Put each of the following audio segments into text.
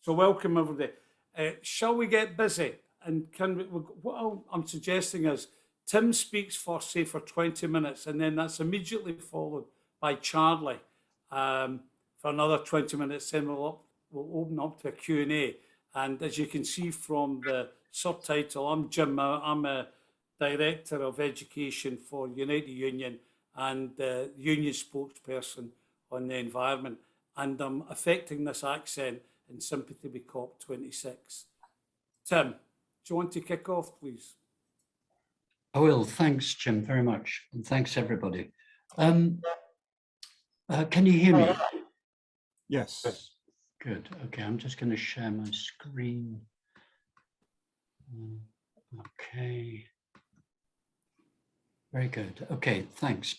So welcome everybody. Shall we get busy? And can we, I'm suggesting is Tim speaks for, say, for 20 minutes, and then that's immediately followed by Charlie for another 20 minutes. Then we'll open up to a Q&A. And as you can see from the subtitle, I'm Jim. I'm a Director of Education for United Union and Union spokesperson on the environment. And I'm affecting this accent in sympathy with COP26. Tim, do you want to kick off, please? I will. Thanks, Jim, very much. And thanks, everybody. Can you hear me? Yes. Good. Okay, I'm just going to share my screen. Okay. Very good. Okay, thanks.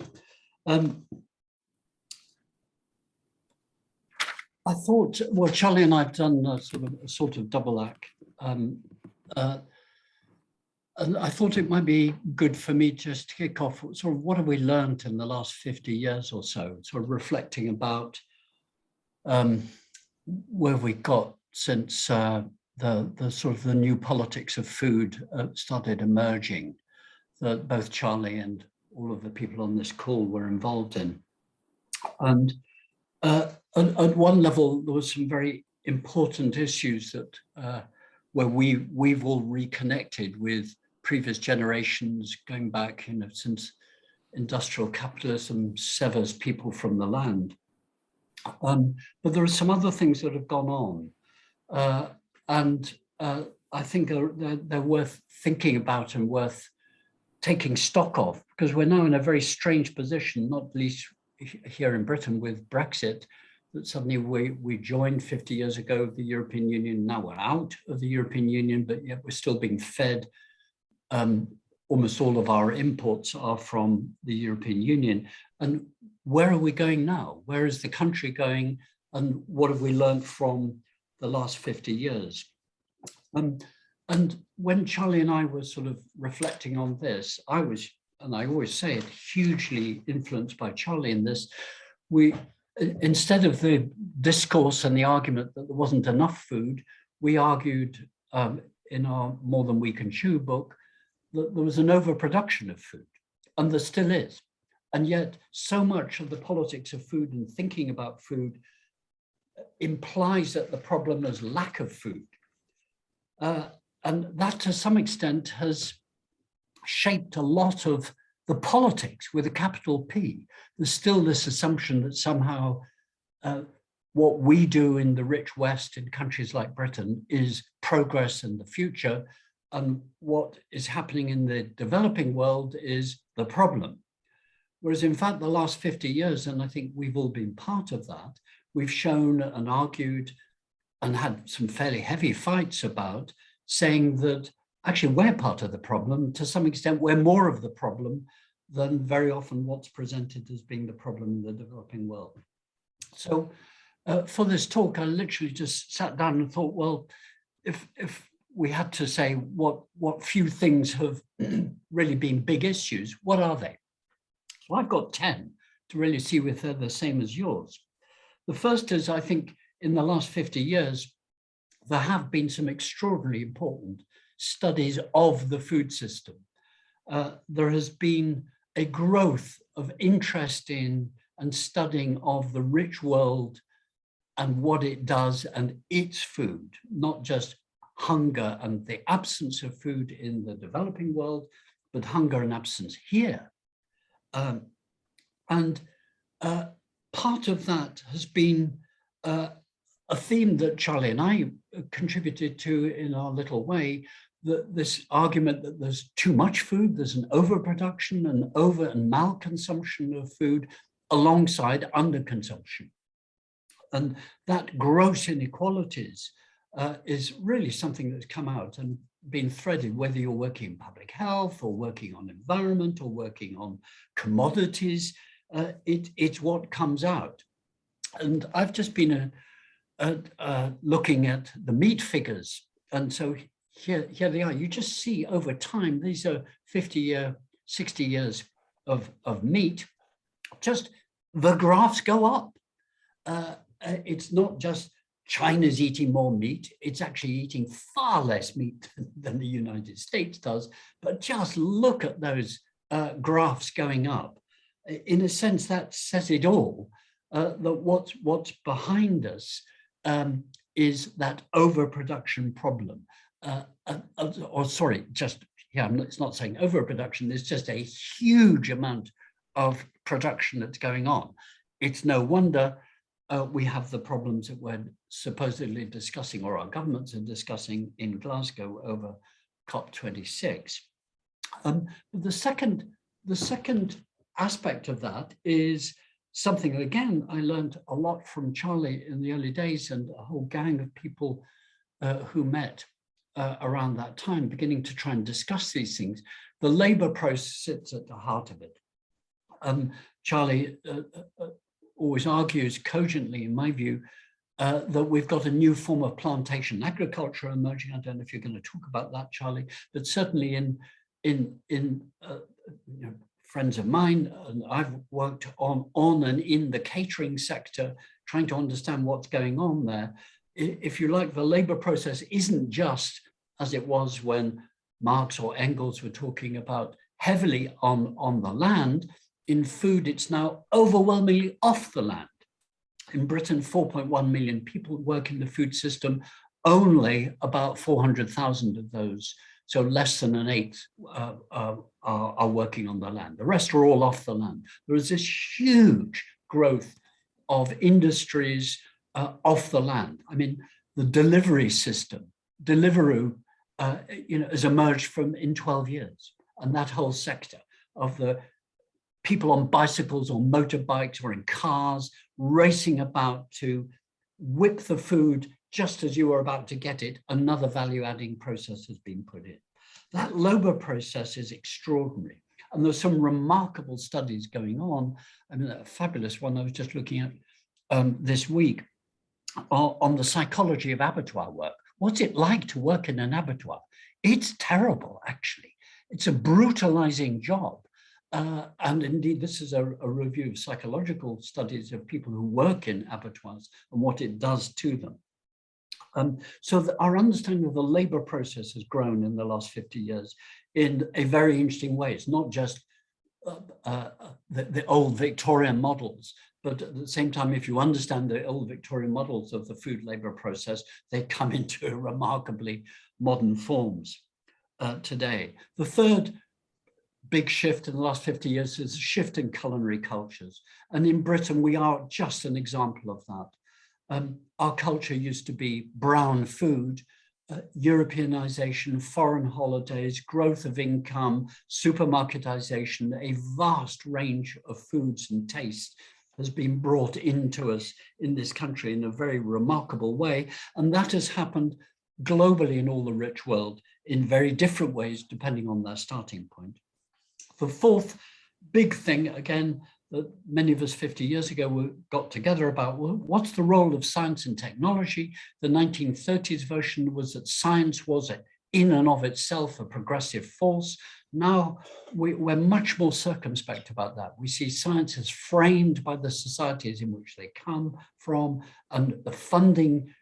I thought, well, Charlie and I have done a sort of double act. And I thought it might be good for me just to kick off sort of what have we learned in the last 50 years or so, sort of reflecting about where we got since the sort of the new politics of food started emerging, that both Charlie and all of the people on this call were involved in. And at one level, there were some very important issues that where we've all reconnected with previous generations, going back, since industrial capitalism severs people from the land. But there are some other things that have gone on, and I think they're worth thinking about and worth taking stock of, because we're now in a very strange position, not least here in Britain with Brexit, that suddenly we joined 50 years ago the European Union. Now we're out of the European Union, but yet we're still being fed. Almost all of our imports are from the European Union. And where are we going now? Where is the country going? And what have we learned from the last 50 years? And when Charlie and I were sort of reflecting on this, I was, and I always say it, hugely influenced by Charlie in this. Instead of the discourse and the argument that there wasn't enough food, we argued in our More Than We Can Chew book that there was an overproduction of food, and there still is. And yet so much of the politics of food and thinking about food implies that the problem is lack of food. And that to some extent has shaped a lot of the politics with a capital P. There's still this assumption that somehow what we do in the rich West in countries like Britain is progress in the future, and what is happening in the developing world is the problem. Whereas in fact, the last 50 years, and I think we've all been part of that, we've shown and argued and had some fairly heavy fights about saying that actually we're part of the problem. To some extent, we're more of the problem than very often what's presented as being the problem in the developing world. So for this talk, I literally just sat down and thought, well, if we had to say what few things have really been big issues, what are they? So I've got 10 to really see if they're the same as yours. The first is, I think, in the last 50 years, there have been some extraordinarily important studies of the food system. There has been a growth of interest in and studying of the rich world and what it does and its food, not just hunger and the absence of food in the developing world, but hunger and absence here. Part of that has been a theme that Charlie and I contributed to in our little way, that this argument that there's too much food, there's an overproduction and over and malconsumption of food alongside underconsumption. And that gross inequalities is really something that's come out and been threaded, whether you're working in public health or working on environment or working on commodities, it's what comes out. And I've just been looking at the meat figures. And so here they are. You just see over time, these are 60 years of meat, just the graphs go up. It's not just China's eating more meat. It's actually eating far less meat than the United States does. But just look at those graphs going up. In a sense, that says it all, that what's behind us is that overproduction problem. It's not saying overproduction, there's just a huge amount of production that's going on. It's no wonder we have the problems that we're supposedly discussing, or our governments are discussing in Glasgow over COP26. The second aspect of that is something, again, I learned a lot from Charlie in the early days, and a whole gang of people who met around that time, beginning to try and discuss these things. The labor process sits at the heart of it. Charlie always argues cogently, in my view, that we've got a new form of plantation agriculture emerging. I don't know if you're going to talk about that, Charlie, but certainly in friends of mine, and I've worked on and in the catering sector, trying to understand what's going on there. If you like, the labor process isn't just as it was when Marx or Engels were talking about heavily on the land. In food, it's now overwhelmingly off the land. In Britain, 4.1 million people work in the food system, only about 400,000 of those, so less than an eighth, are working on the land. The rest are all off the land. There is this huge growth of industries off the land. I mean, the delivery system, Deliveroo, has emerged in 12 years, and that whole sector of the people on bicycles or motorbikes or in cars racing about to whip the food just as you are about to get it, another value-adding process has been put in. That labor process is extraordinary. And there's some remarkable studies going on. I mean, a fabulous one I was just looking at this week on the psychology of abattoir work. What's it like to work in an abattoir? It's terrible, actually. It's a brutalizing job. And indeed, this is a review of psychological studies of people who work in abattoirs and what it does to them. So our understanding of the labor process has grown in the last 50 years in a very interesting way. It's not just the old Victorian models, but at the same time, if you understand the old Victorian models of the food labor process, they come into remarkably modern forms today. The third big shift in the last 50 years is a shift in culinary cultures. And in Britain, we are just an example of that. Our culture used to be brown food, Europeanization, foreign holidays, growth of income, supermarketization, a vast range of foods and tastes has been brought into us in this country in a very remarkable way. And that has happened globally in all the rich world in very different ways, depending on their starting point. The fourth big thing, again, that many of us 50 years ago got together about, well, what's the role of science and technology? The 1930s version was that science was in and of itself a progressive force. Now we're much more circumspect about that. We see science as framed by the societies in which they come from, and the funding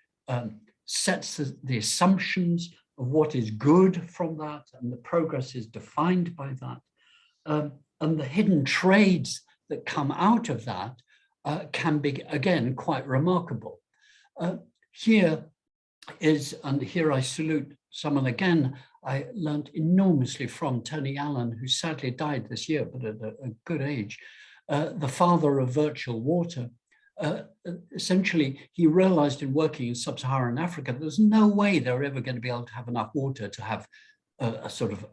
sets the assumptions of what is good from that, and the progress is defined by that. And the hidden trades that come out of that can be, again, quite remarkable. Here I salute someone again I learned enormously from, Tony Allen, who sadly died this year, but at a good age, the father of virtual water. Essentially, he realized in working in sub-Saharan Africa, there's no way they're ever going to be able to have enough water to have a sort of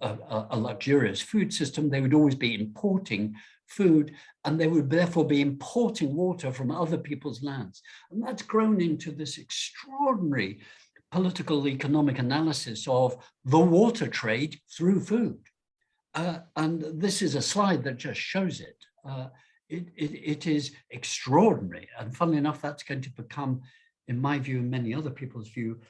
a luxurious food system. They would always be importing food, and they would therefore be importing water from other people's lands. And that's grown into this extraordinary political economic analysis of the water trade through food. And this is a slide that just shows it. It is extraordinary. And funnily enough, that's going to become, in my view and many other people's view,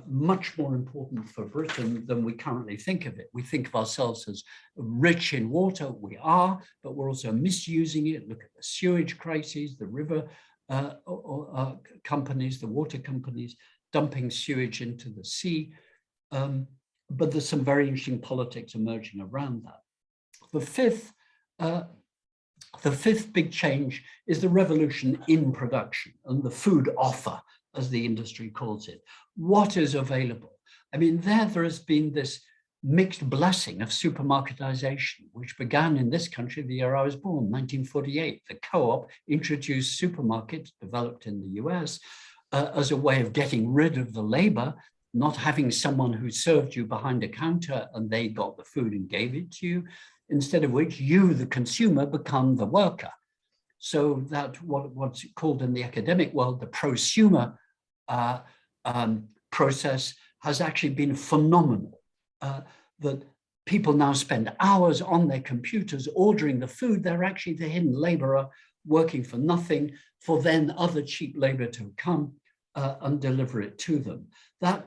much more important for Britain than we currently think of it. We think of ourselves as rich in water. We are, but we're also misusing it. Look at the sewage crises, the river companies, the water companies, dumping sewage into the sea. But there's some very interesting politics emerging around that. The fifth big change is the revolution in production and the food offer, as the industry calls it. What is available? I mean, there has been this mixed blessing of supermarketization, which began in this country the year I was born, 1948. The co-op introduced supermarkets developed in the US as a way of getting rid of the labor, not having someone who served you behind a counter and they got the food and gave it to you, instead of which you, the consumer, become the worker. So that what's called in the academic world, the prosumer process has actually been phenomenal. That people now spend hours on their computers ordering the food. They're actually the hidden laborer working for nothing, for then other cheap labor to come and deliver it to them. That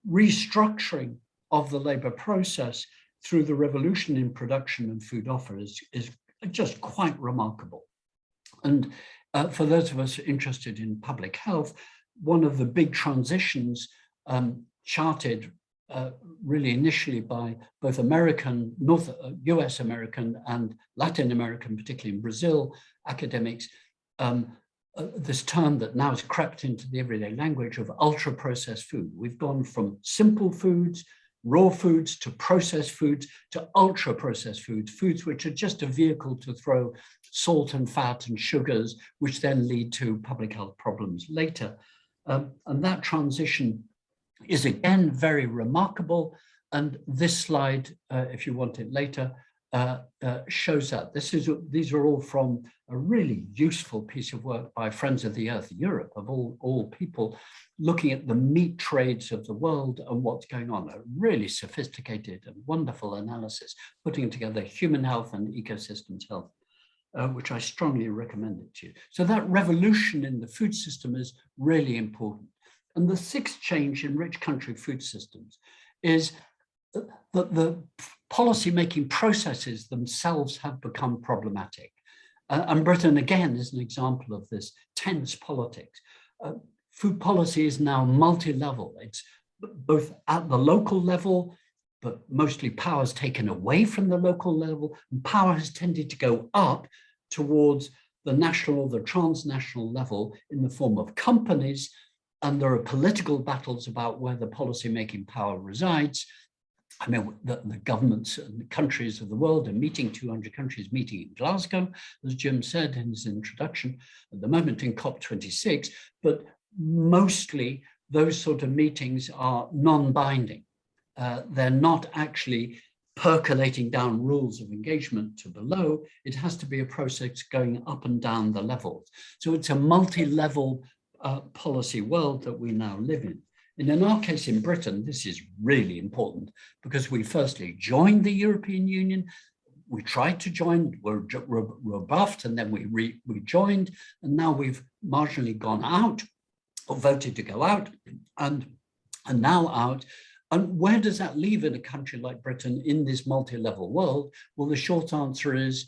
restructuring of the labor process through the revolution in production and food offer is just quite remarkable. And for those of us interested in public health, one of the big transitions charted really initially by both American, US American and Latin American, particularly in Brazil, academics, this term that now has crept into the everyday language of ultra-processed food. We've gone from simple foods, raw foods, to processed foods, to ultra-processed foods, foods which are just a vehicle to throw salt and fat and sugars, which then lead to public health problems later. And that transition is again very remarkable. And this slide, if you want it later, shows that. These are all from a really useful piece of work by Friends of the Earth Europe, of all people, looking at the meat trades of the world and what's going on. A really sophisticated and wonderful analysis, putting together human health and ecosystems health, which I strongly recommend it to you. So that revolution in the food system is really important. And the sixth change in rich country food systems is that the policy-making processes themselves have become problematic. And Britain, again, is an example of this tense politics. Food policy is now multi-level. It's both at the local level, but mostly power is taken away from the local level, and power has tended to go up towards the national or the transnational level in the form of companies. And there are political battles about where the policy-making power resides. I mean, the governments and the countries of the world are meeting, 200 countries meeting in Glasgow, as Jim said in his introduction, at the moment in COP26, but mostly those sort of meetings are non-binding. They're not actually percolating down rules of engagement to below. It has to be a process going up and down the levels. So it's a multi-level policy world that we now live in. And in our case in Britain, this is really important because we firstly joined the European Union. We tried to join, were rebuffed, and then we joined, and now we've marginally gone out or voted to go out and now out. And where does that leave in a country like Britain in this multi-level world? Well, the short answer is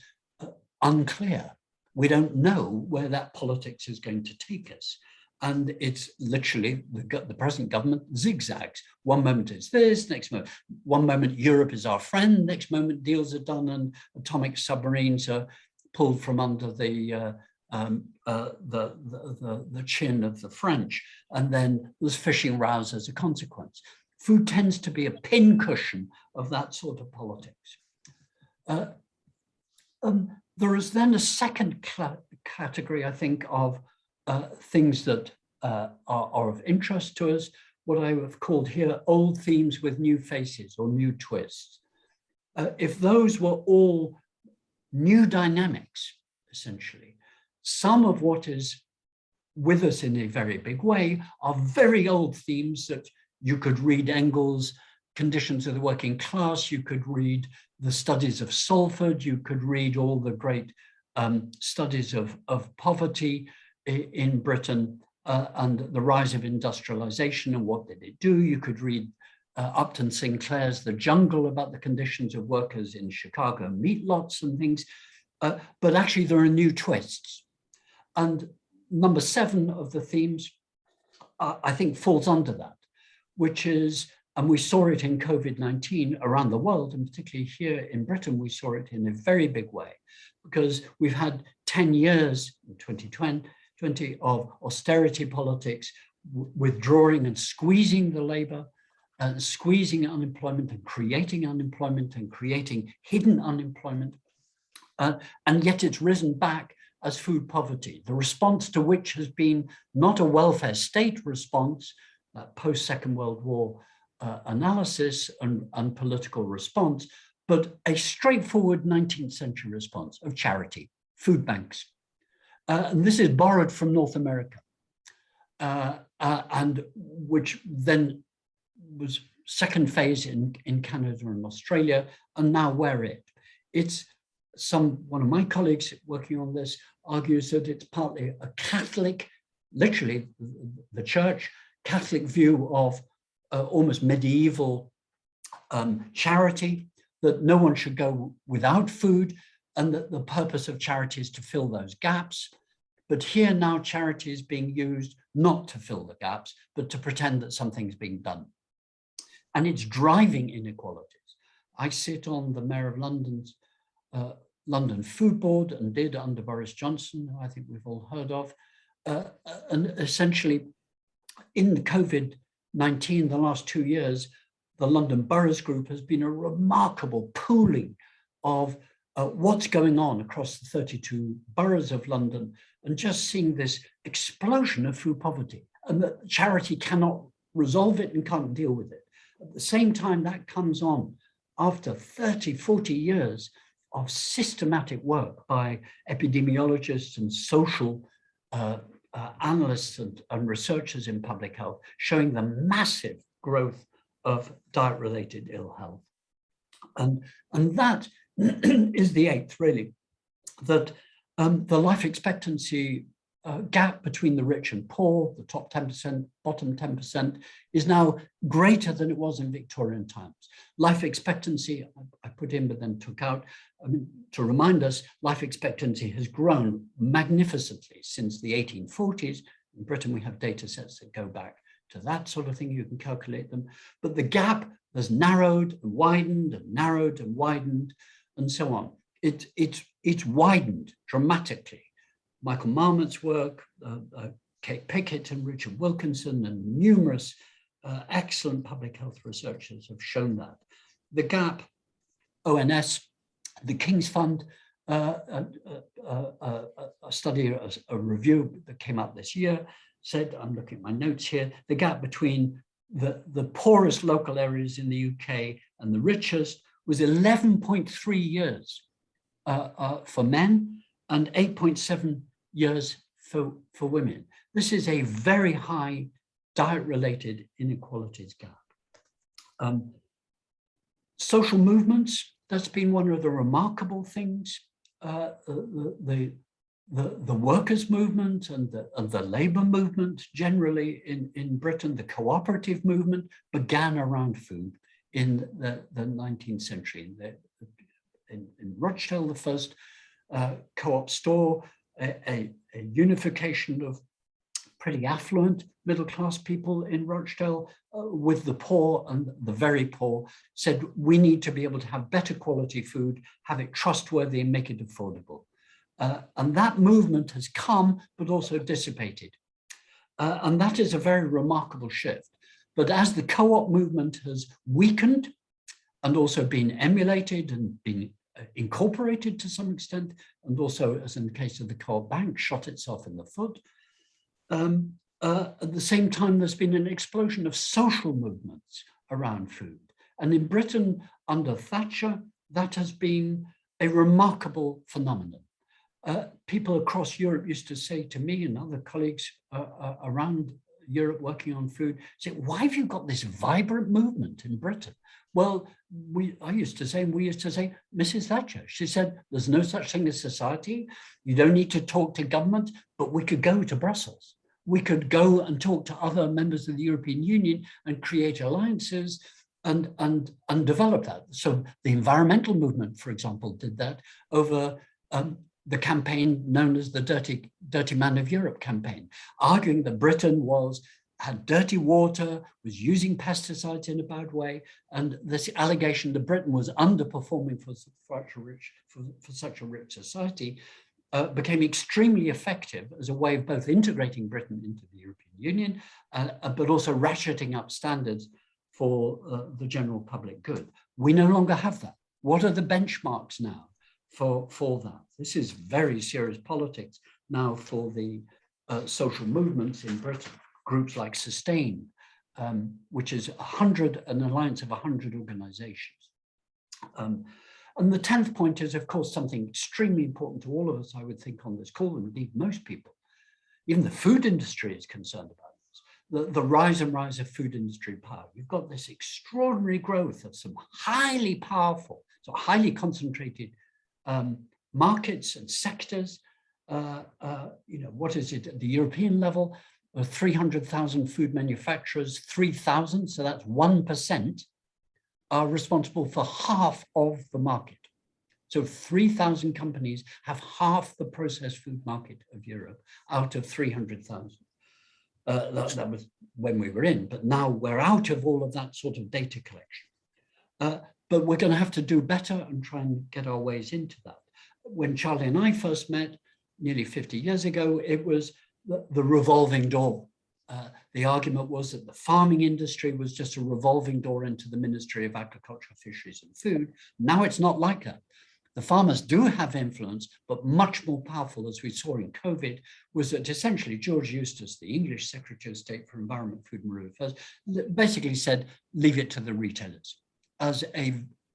unclear. We don't know where that politics is going to take us. And it's literally the present government zigzags. One moment it's this, next moment, one moment Europe is our friend, next moment deals are done and atomic submarines are pulled from under the chin of the French. And then there's fishing rows as a consequence. Food tends to be a pincushion of that sort of politics. There is then a second category, I think, of things that are of interest to us, what I have called here old themes with new faces or new twists. If those were all new dynamics, essentially, some of what is with us in a very big way are very old themes that you could read Engels' Conditions of the Working Class, you could read the studies of Salford, you could read all the great studies of poverty in Britain and the rise of industrialization and what did it do. You could read Upton Sinclair's The Jungle about the conditions of workers in Chicago meat lots and things, but actually there are new twists. And number 7 of the themes, I think, falls under that, which is, and we saw it in COVID-19 around the world, and particularly here in Britain, we saw it in a very big way, because we've had 10 years in 2020 of austerity politics, withdrawing and squeezing the labor, squeezing unemployment and creating hidden unemployment. And yet it's risen back as food poverty, the response to which has been not a welfare state response, post-Second World War analysis and political response, but a straightforward 19th century response of charity, food banks. And this is borrowed from North America, and which then was second phase in Canada and Australia, and now where it's one of my colleagues working on this argues that it's partly a Catholic, literally the church, Catholic view of almost medieval charity, that no one should go without food, and that the purpose of charity is to fill those gaps. But here now charity is being used not to fill the gaps, but to pretend that something's being done. And it's driving inequalities. I sit on the Mayor of London's London Food Board, and did under Boris Johnson, who I think we've all heard of. And essentially, in the COVID-19, the last 2 years, the London Boroughs Group has been a remarkable pooling of what's going on across the 32 boroughs of London, and just seeing this explosion of food poverty, and that charity cannot resolve it and can't deal with it. At the same time, that comes on after 30, 40 years of systematic work by epidemiologists and social analysts and researchers in public health, showing the massive growth of diet-related ill health. And that is the 8th, really, that the life expectancy gap between the rich and poor, the top 10%, bottom 10%, is now greater than it was in Victorian times. Life expectancy, I put in but then took out, I mean, to remind us, life expectancy has grown magnificently since the 1840s. In Britain, we have data sets that go back to that sort of thing. You can calculate them. But the gap has narrowed and widened and narrowed and widened and so on. It's widened dramatically. Michael Marmot's work, Kate Pickett and Richard Wilkinson, and numerous excellent public health researchers have shown that. The gap, ONS, the King's Fund, a study, a review that came out this year, said, I'm looking at my notes here, the gap between the poorest local areas in the UK and the richest was 11.3 years for men and 8.7 years for women. This is a very high diet-related inequalities gap. Social movements, that's been one of the remarkable things. The workers' movement and the labor movement generally in Britain, the cooperative movement began around food in the 19th century. In Rochdale, the first co-op store, a unification of pretty affluent middle-class people in Rochdale with the poor and the very poor, said we need to be able to have better quality food, have it trustworthy and make it affordable. And that movement has come, but also dissipated. And that is a very remarkable shift. But as the co-op movement has weakened and also been emulated and been incorporated to some extent, and also, as in the case of the co-op bank, shot itself in the foot, at the same time, there's been an explosion of social movements around food. And in Britain, under Thatcher, that has been a remarkable phenomenon. People across Europe used to say to me and other colleagues around Europe working on food, say, why have you got this vibrant movement in Britain? Well, we used to say, Mrs. Thatcher, she said, there's no such thing as society. You don't need to talk to government, but we could go to Brussels. We could go and talk to other members of the European Union and create alliances and develop that. So the environmental movement, for example, did that over the campaign known as the Dirty Man of Europe campaign, arguing that Britain had dirty water, was using pesticides in a bad way, and this allegation that Britain was underperforming for such a rich society became extremely effective as a way of both integrating Britain into the European Union, but also ratcheting up standards for the general public good. We no longer have that. What are the benchmarks now for that? This is very serious politics now for the social movements in Britain. Groups like Sustain, which is an alliance of 100 organizations. And the 10th point is, of course, something extremely important to all of us, I would think, on this call, and indeed most people. Even the food industry is concerned about this. The rise of food industry power. You've got this extraordinary growth of some highly powerful, so highly concentrated markets and sectors. What is it at the European level? 300,000 food manufacturers, 3,000, so that's 1%, are responsible for half of the market. So 3,000 companies have half the processed food market of Europe out of 300,000. That was when we were in, but now we're out of all of that sort of data collection. But we're going to have to do better and try and get our ways into that. When Charlie and I first met nearly 50 years ago, it was the revolving door. The argument was that the farming industry was just a revolving door into the Ministry of Agriculture, Fisheries and Food. Now it's not like that. The farmers do have influence, but much more powerful, as we saw in COVID, was that essentially George Eustice, the English Secretary of State for Environment, Food and Rural Affairs, basically said, leave it to the retailers. As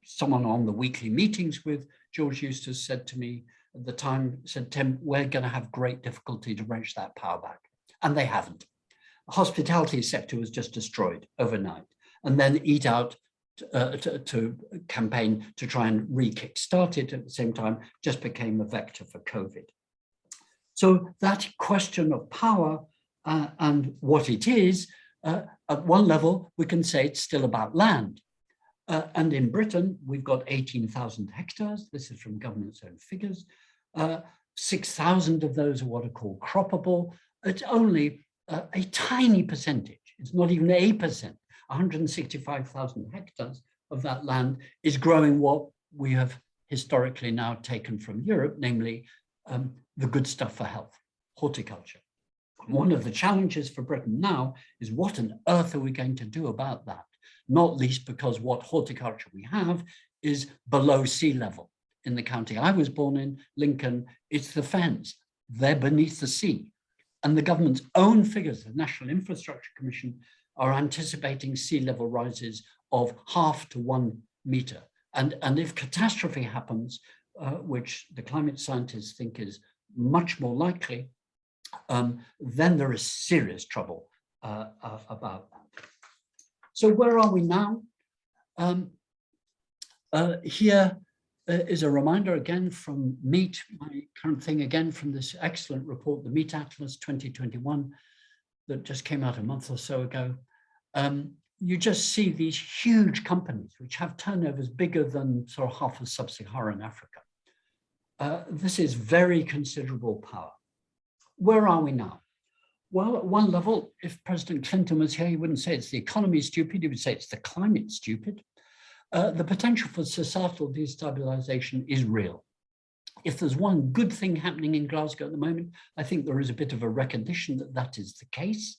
someone on the weekly meetings with George Eustice said to me at the time, said, Tim, we're going to have great difficulty to wrench that power back. And they haven't. The hospitality sector was just destroyed overnight. And then Eat Out to campaign to try and re-kickstart it at the same time just became a vector for COVID. So that question of power and what it is, at one level, we can say it's still about land. And in Britain, we've got 18,000 hectares. This is from government's own figures. 6,000 of those are what are called croppable. It's only a tiny percentage. It's not even 8%. 165,000 hectares of that land is growing what we have historically now taken from Europe, namely the good stuff for health, horticulture. One of the challenges for Britain now is what on earth are we going to do about that? Not least because what horticulture we have is below sea level. In the county I was born in, Lincoln, it's the Fens. They're beneath the sea. And the government's own figures, the National Infrastructure Commission, are anticipating sea level rises of 0.5 to 1 meter. And if catastrophe happens, which the climate scientists think is much more likely, then there is serious trouble about that. So where are we now? Here is a reminder again from Meat, my current thing again from this excellent report, the Meat Atlas 2021, that just came out a month or so ago. You just see these huge companies which have turnovers bigger than sort of half of sub-Saharan Africa. This is very considerable power. Where are we now? Well, at one level, if President Clinton was here, he wouldn't say it's the economy stupid, he would say it's the climate stupid. The potential for societal destabilization is real. If there's one good thing happening in Glasgow at the moment, I think there is a bit of a recognition that that is the case.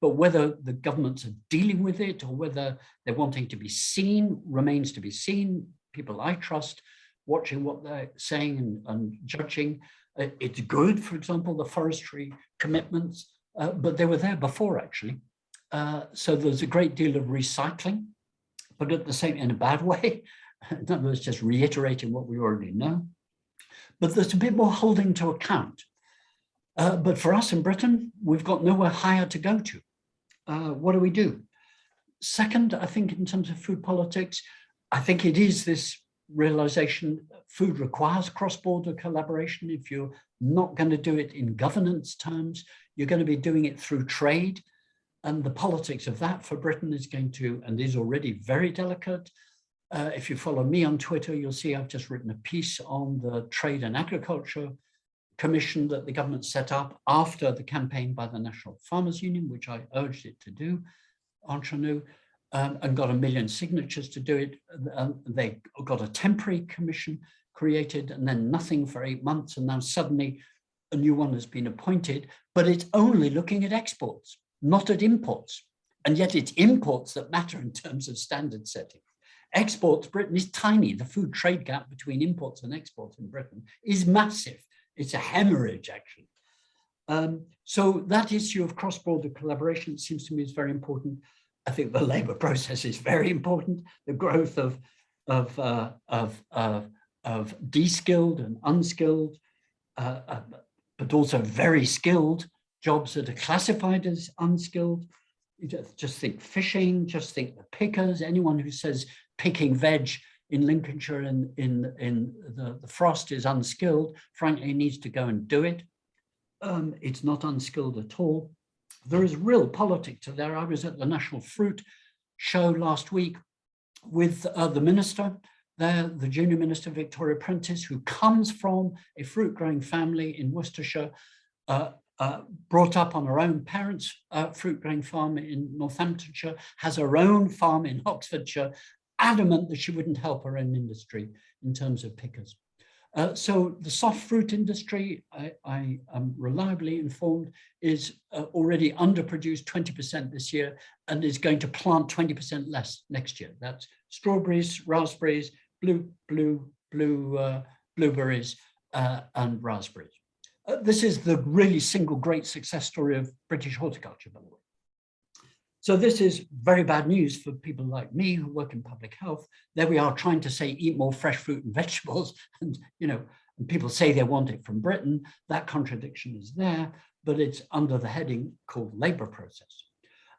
But whether the governments are dealing with it or whether they're wanting to be seen remains to be seen. People I trust watching what they're saying and judging. It's good, for example, the forestry commitments, but they were there before actually. So there's a great deal of recycling, but at the same, in a bad way. In other words, just reiterating what we already know. But there's a bit more holding to account. But for us in Britain, we've got nowhere higher to go to. What do we do? Second, I think in terms of food politics, I think it is this realization food requires cross-border collaboration. If you're not going to do it in governance terms, you're going to be doing it through trade. And the politics of that for Britain is going to, and is already very delicate. If you follow me on Twitter, you'll see I've just written a piece on the trade and agriculture commission that the government set up after the campaign by the National Farmers Union, which I urged it to do, entre nous, and got 1 million signatures to do it. They got a temporary commission created and then nothing for 8 months. And now suddenly a new one has been appointed, but it's only looking at exports, not at imports. And yet it's imports that matter in terms of standard setting. Exports, Britain is tiny. The food trade gap between imports and exports in Britain is massive. It's a hemorrhage, actually. So that issue of cross-border collaboration seems to me is very important. I think the labor process is very important. The growth of de-skilled and unskilled, but also very skilled jobs that are classified as unskilled. You just think fishing, just think the pickers. Anyone who says picking veg in Lincolnshire in the frost is unskilled, frankly, needs to go and do it. It's not unskilled at all. There is real politics to there. I was at the National Fruit Show last week with the minister there, the junior minister, Victoria Prentice, who comes from a fruit growing family in Worcestershire, brought up on her own parents' fruit growing farm in Northamptonshire, has her own farm in Oxfordshire, adamant that she wouldn't help her own industry in terms of pickers. So the soft fruit industry, I am reliably informed, is already underproduced 20% this year and is going to plant 20% less next year. That's strawberries, raspberries, blueberries, and raspberries. This is the really single great success story of British horticulture, by the way. So this is very bad news for people like me who work in public health. There we are trying to say, eat more fresh fruit and vegetables. And, and people say they want it from Britain. That contradiction is there, but it's under the heading called labor process.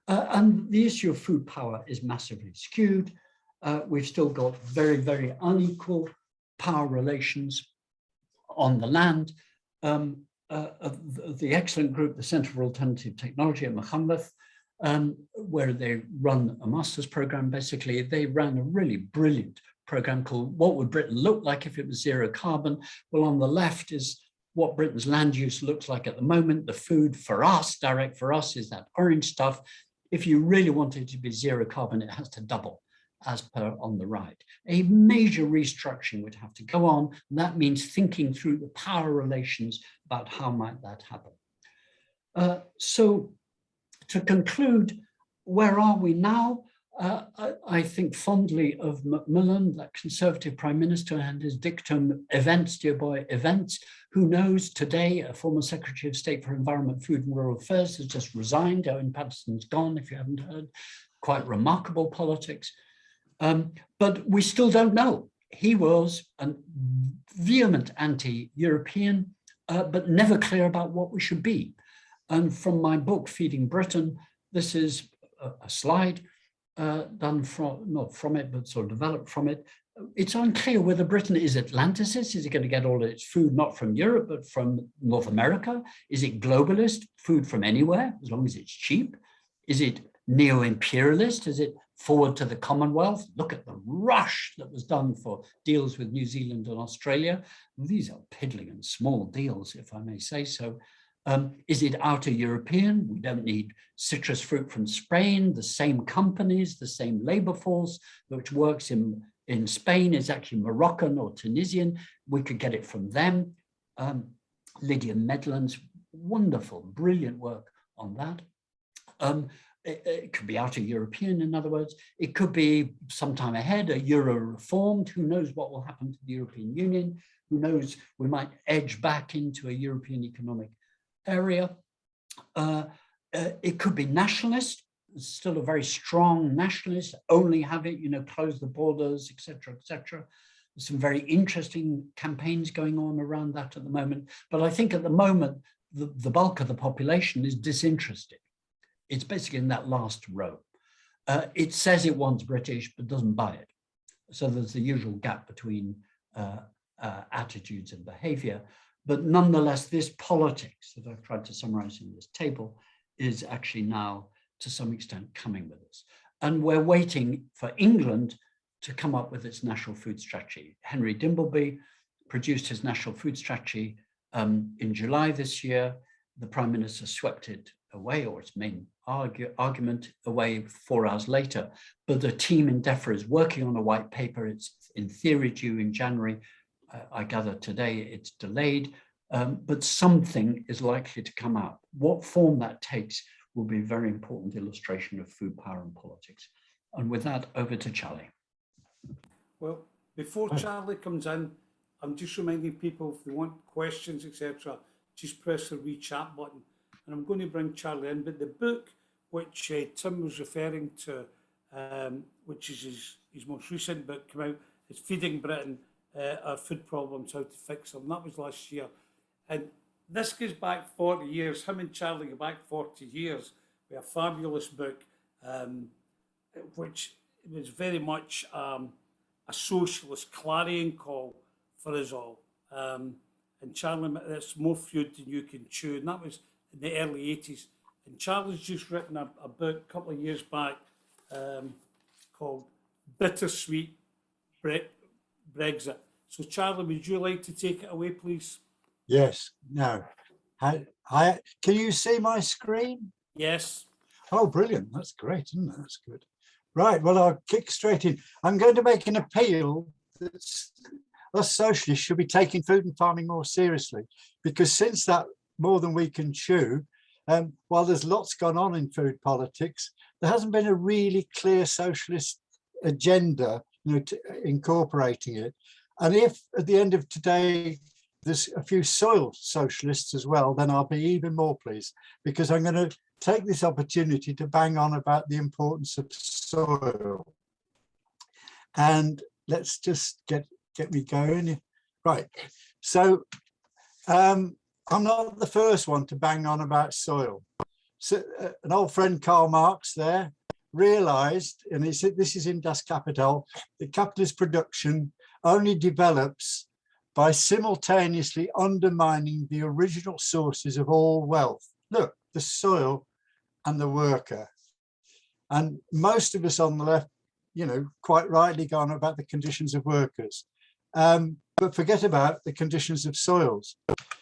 And the issue of food power is massively skewed. We've still got very, very unequal power relations on the land. The excellent group, the Centre for Alternative Technology at Machynlleth, where they run a master's program, basically, they ran a really brilliant program called What Would Britain Look Like If It Was Zero Carbon? Well, on the left is what Britain's land use looks like at the moment. The food for us, direct for us, is that orange stuff. If you really want it to be zero carbon, it has to double, as per on the right. A major restructuring would have to go on. And that means thinking through the power relations about how might that happen. So to conclude, where are we now? I think fondly of Macmillan, that Conservative Prime Minister, and his dictum, events, dear boy, events. Who knows, today, a former Secretary of State for Environment, Food and Rural Affairs has just resigned. Owen Paterson's gone, if you haven't heard. Quite remarkable politics. But we still don't know. He was a vehement anti-European, but never clear about what we should be. And from my book, Feeding Britain, this is a slide done from, not from it, but sort of developed from it. It's unclear whether Britain is Atlanticist. Is it going to get all its food not from Europe, but from North America? Is it globalist, food from anywhere, as long as it's cheap? Is it neo-imperialist? Is it forward to the Commonwealth? Look at the rush that was done for deals with New Zealand and Australia. These are piddling and small deals, if I may say so. Is it outer European? We don't need citrus fruit from Spain. The same companies, the same labor force, which works in Spain is actually Moroccan or Tunisian. We could get it from them. Lydia Medland's wonderful, brilliant work on that. It could be outer European, in other words. It could be sometime ahead, a Euro reformed. Who knows what will happen to the European Union? Who knows, we might edge back into a European economic area. It could be nationalist, still a very strong nationalist, only have it, close the borders, etc., etc. There's some very interesting campaigns going on around that at the moment. But I think at the moment, the bulk of the population is disinterested. It's basically in that last row. It says it wants British, but doesn't buy it. So there's the usual gap between attitudes and behavior. But nonetheless, this politics that I've tried to summarize in this table is actually now, to some extent, coming with us. And we're waiting for England to come up with its national food strategy. Henry Dimbleby produced his national food strategy In July this year, the Prime Minister swept it away, or its main argument away 4 hours later. But the team in DEFRA is working on a white paper. It's in theory due in January. I gather today it's delayed, but something is likely to come out. What form that takes will be a very important illustration of food power and politics. And with that, over to Charlie. Well, before Charlie comes in, I'm just reminding people if they want questions, etc., just press the re-chat button. And I'm going to bring Charlie in. But the book which Tim was referring to, which is his most recent book, came out, is Feeding Britain, Our Food Problems, How to Fix Them. That was last year. And this goes back 40 years. Him and Charlie go back 40 years with a fabulous book, which was very much a socialist clarion call for us all. And Charlie, it's more food than you can chew. And that was in the early 80s. And Charlie's just written a book a couple of years back called Bittersweet Brexit. So Charlie, would you like to take it away, please? Yes. No. Can you see my screen? Yes. Oh, brilliant. That's great, isn't it? That's good. Right. Well, I'll kick straight in. I'm going to make an appeal that us socialists should be taking food and farming more seriously, because since that More Than We Can Chew, while there's lots gone on in food politics, there hasn't been a really clear socialist agenda, incorporating it. And if at the end of today there's a few soil socialists as well, then I'll be even more pleased, because I'm going to take this opportunity to bang on about the importance of soil. And let's just get me going. Right. So I'm not the first one to bang on about soil. So an old friend, Karl Marx, there realized, and he said, this is in Das Kapital, that capitalist production only develops by simultaneously undermining the original sources of all wealth. Look, the soil and the worker. And most of us on the left, quite rightly go on about the conditions of workers, but forget about the conditions of soils.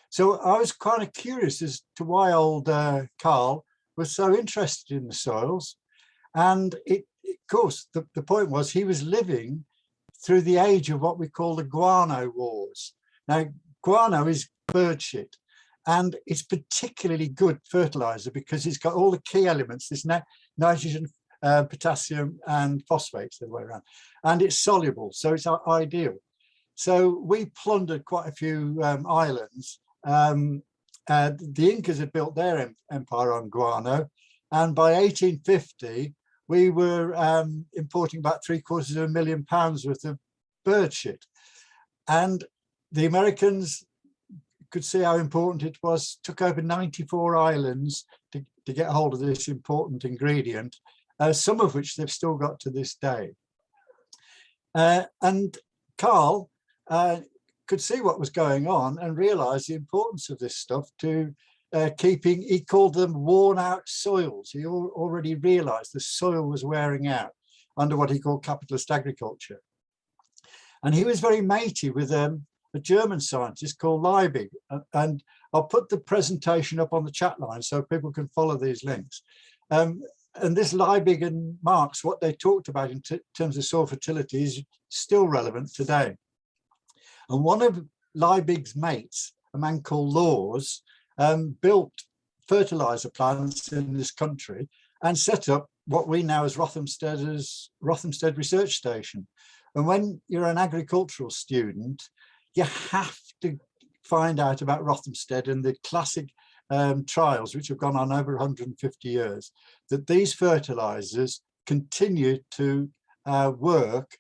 So I was kind of curious as to why old Karl was so interested in the soils. And of course, the point was he was living through the age of what we call the guano wars. Now, guano is bird shit, and it's particularly good fertilizer because it's got all the key elements, this nitrogen, potassium and phosphates the other way around, and it's soluble, so it's ideal. So we plundered quite a few islands. The Incas had built their empire on guano, and by 1850 we were importing about £750,000 worth of bird shit. And the Americans could see how important it was, took over 94 islands to get hold of this important ingredient, some of which they've still got to this day. And Karl could see what was going on and realize the importance of this stuff to keeping, he called them worn out soils. He already realized the soil was wearing out under what he called capitalist agriculture. And he was very matey with a German scientist called Liebig. And I'll put the presentation up on the chat line so people can follow these links. And this Liebig and Marx, what they talked about in terms of soil fertility is still relevant today. And one of Liebig's mates, a man called Laws, built fertilizer plants in this country and set up what we know as Rothamsted Research Station. And when you're an agricultural student, you have to find out about Rothamsted and the classic trials, which have gone on over 150 years, that these fertilizers continue to work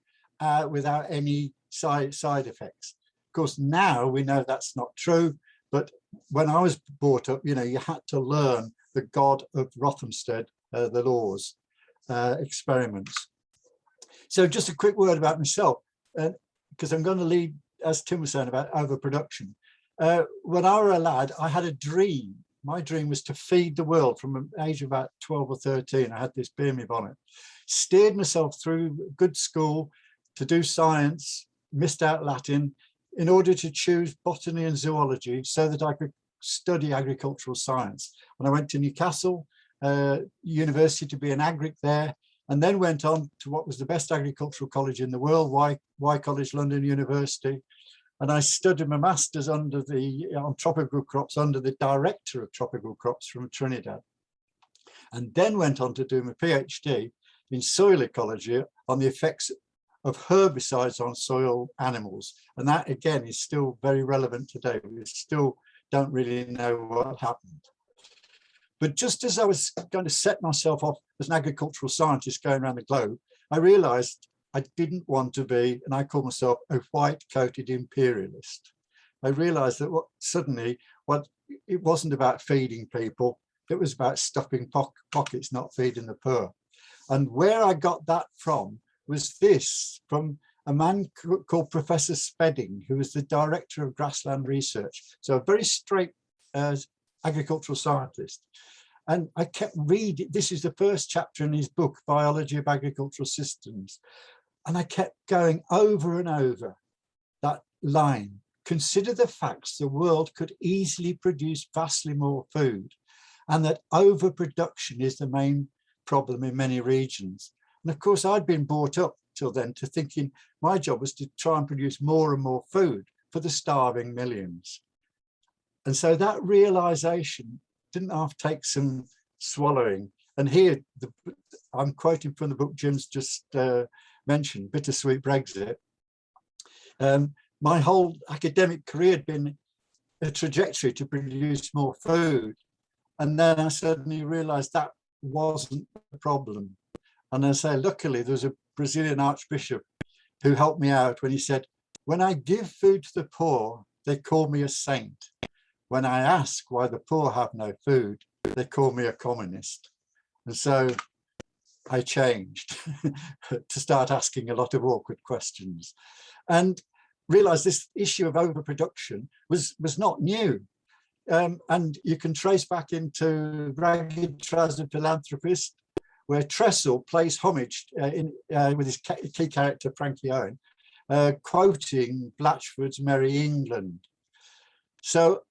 without any side effects. Of course, now we know that's not true, but when I was brought up, you had to learn the God of Rothamsted, the Laws experiments. So just a quick word about myself, because I'm going to lead, as Tim was saying, about overproduction. When I was a lad, I had a dream. My dream was to feed the world from an age of about 12 or 13. I had this beer in my bonnet. Steered myself through good school to do science, missed out Latin, in order to choose botany and zoology so that I could study agricultural science. And I went to Newcastle University to be an agric there, and then went on to what was the best agricultural college in the world, Y College London University. And I studied my master's on tropical crops under the director of tropical crops from Trinidad. And then went on to do my PhD in soil ecology on the effects of herbicides on soil animals. And that again is still very relevant today. We still don't really know what happened. But just as I was going to set myself off as an agricultural scientist going around the globe, I realized I didn't want to be, and I call myself a white-coated imperialist. I realized that it wasn't about feeding people, it was about stuffing pockets, not feeding the poor. And where I got that from was this, from a man called Professor Spedding, who was the director of grassland research. So a very straight agricultural scientist. And I kept reading, this is the first chapter in his book, Biology of Agricultural Systems. And I kept going over and over that line. Consider the facts: the world could easily produce vastly more food, and that overproduction is the main problem in many regions. And of course, I'd been brought up till then to thinking my job was to try and produce more and more food for the starving millions. And so that realization didn't have to take some swallowing. And here, I'm quoting from the book Jim's just mentioned, Bittersweet Brexit. My whole academic career had been a trajectory to produce more food. And then I suddenly realized that wasn't the problem. And I say, luckily, there was a Brazilian archbishop who helped me out when he said, when I give food to the poor, they call me a saint. When I ask why the poor have no food, they call me a communist. And so I changed to start asking a lot of awkward questions and realized this issue of overproduction was not new. And you can trace back into Ragged Trousered Philanthropist, where Tressel plays homage with his key character, Frankie Owen, quoting Blatchford's Merry England. So,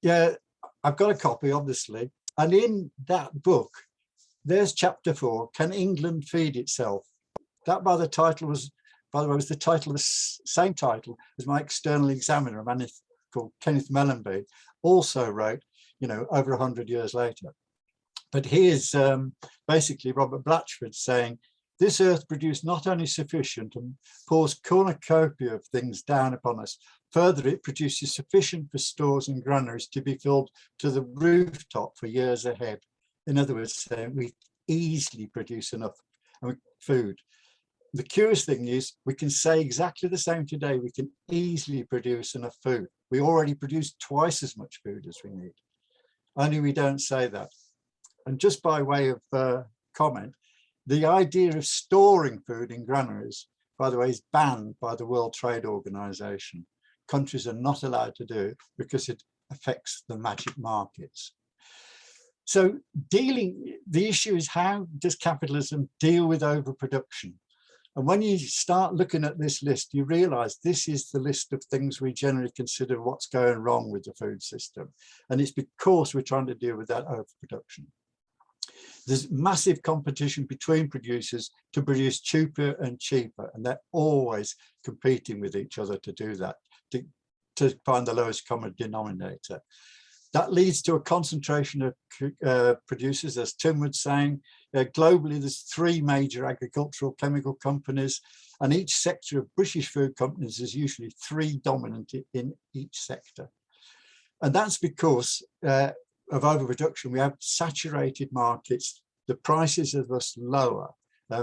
yeah, I've got a copy, obviously. And in that book, there's chapter 4, Can England Feed Itself? That by the way, was the title of the same title as my external examiner, a man called Kenneth Mellenby, also wrote, over 100 years later. But here's basically Robert Blatchford saying, this earth produced not only sufficient and pours cornucopia of things down upon us, further it produces sufficient for stores and granaries to be filled to the rooftop for years ahead. In other words, saying we easily produce enough food. The curious thing is we can say exactly the same today. We can easily produce enough food. We already produce twice as much food as we need. Only we don't say that. And just by way of comment, the idea of storing food in granaries, by the way, is banned by the World Trade Organization. Countries are not allowed to do it because it affects the magic markets. So the issue is, how does capitalism deal with overproduction? And when you start looking at this list, you realize this is the list of things we generally consider what's going wrong with the food system. And it's because we're trying to deal with that overproduction. There's massive competition between producers to produce cheaper and cheaper, and they're always competing with each other to do that, to find the lowest common denominator. That leads to a concentration of producers, as Tim was saying. Globally, there's 3 major agricultural chemical companies, and each sector of British food companies is usually 3 dominant in each sector. And that's because of overproduction. We have saturated markets. The prices are thus lower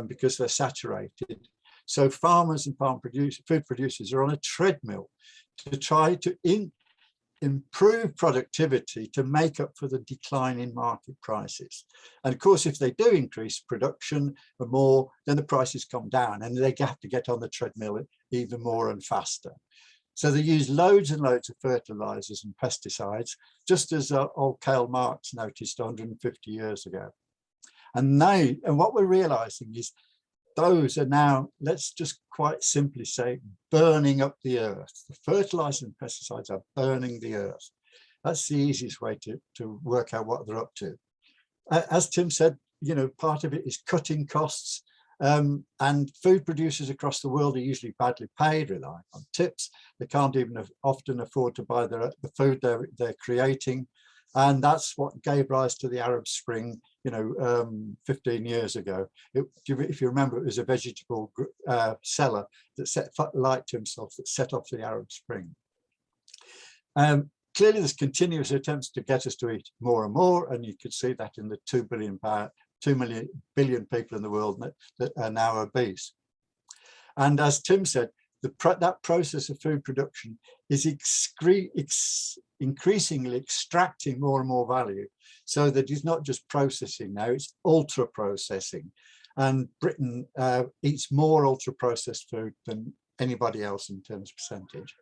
because they're saturated. So farmers and food producers are on a treadmill to try to improve productivity to make up for the decline in market prices. And of course, if they do increase production more, then the prices come down and they have to get on the treadmill even more and faster. So they use loads and loads of fertilizers and pesticides, just as old Karl Marx noticed 150 years ago. And what we're realizing is those are now, let's just quite simply say, burning up the earth. The fertilizers and pesticides are burning the earth. That's the easiest way to work out what they're up to. As Tim said, you know, part of it is cutting costs, and food producers across the world are usually badly paid, relying on tips. They can't even often afford to buy the food they're creating. And that's what gave rise to the Arab Spring, you know, 15 years ago. If you remember, it was a vegetable seller that set light to himself that set off the Arab Spring. Clearly, there's continuous attempts to get us to eat more and more, and you could see that in the 2 billion people in the world that are now obese. And as Tim said, that process of food production is increasingly extracting more and more value, so that it's not just processing now, it's ultra processing. And Britain eats more ultra processed food than anybody else in terms of percentage.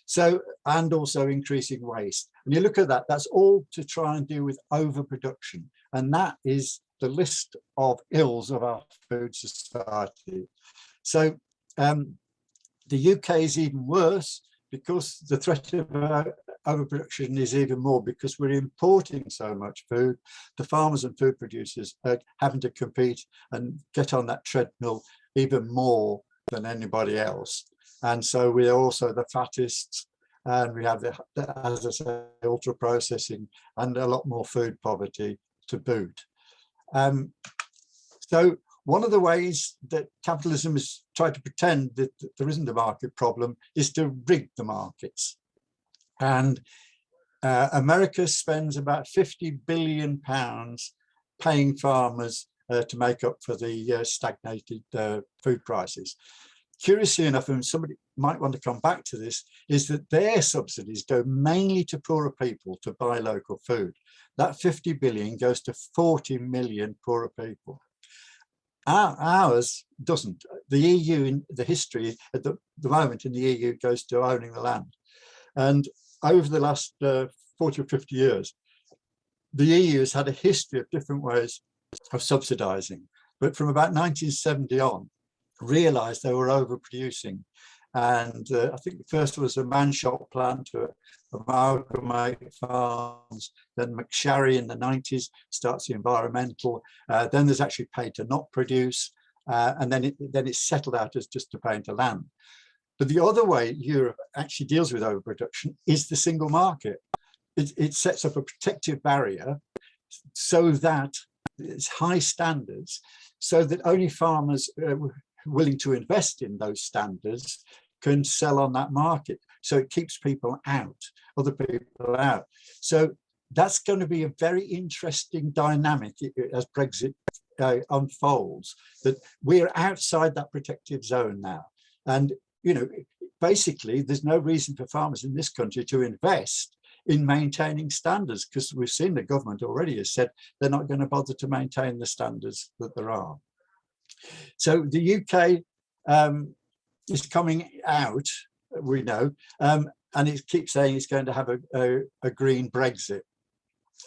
So, and also increasing waste. And you look at that, that's all to try and deal with overproduction. And that is the list of ills of our food society. So the UK is even worse, because the threat of overproduction is even more, because we're importing so much food. The farmers and food producers are having to compete and get on that treadmill even more than anybody else. And so we are also the fattest, and we have the, as I say, ultra processing and a lot more food poverty to boot. So one of the ways that capitalism has tried to pretend that there isn't a market problem is to rig the markets. And America spends about £50 billion paying farmers to make up for the stagnated food prices. Curiously enough, and somebody might want to come back to this, is that their subsidies go mainly to poorer people to buy local food. That 50 billion goes to 40 million poorer people. Ours doesn't. The EU, in the history at the moment in the EU, goes to owning the land. And over the last 40 or 50 years, the EU has had a history of different ways of subsidizing. But from about 1970 on, realized they were overproducing. And I think the first was a man-shop plan to amalgamate farms. Then McSharry in the 90s starts the environmental. Then there's actually paid to not produce. And then it's settled out as just to pay into land. But the other way Europe actually deals with overproduction is the single market. It sets up a protective barrier so that it's high standards, so that only farmers willing to invest in those standards can sell on that market. So it keeps people out, other people out. So that's going to be a very interesting dynamic as Brexit unfolds, that we're outside that protective zone now. And, you know, basically, there's no reason for farmers in this country to invest in maintaining standards, because we've seen the government already has said they're not going to bother to maintain the standards that there are. So the UK is coming out, we know, and it keeps saying it's going to have a green Brexit.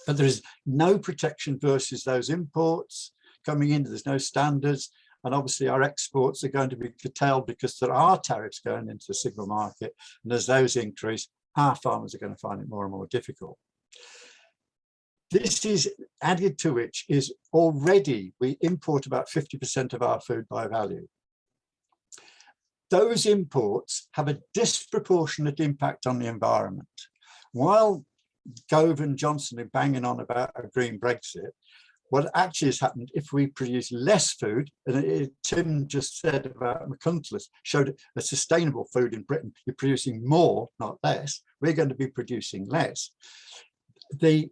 But there is no protection versus those imports coming in. There's no standards. And obviously our exports are going to be curtailed because there are tariffs going into the single market. And as those increase, our farmers are going to find it more and more difficult. This is added to which is already we import about 50% of our food by value. Those imports have a disproportionate impact on the environment. While Gove and Johnson are banging on about a green Brexit, what actually has happened, if we produce less food, and Tim just said about McCuntless, showed a sustainable food in Britain, you're producing more, not less. We're going to be producing less. The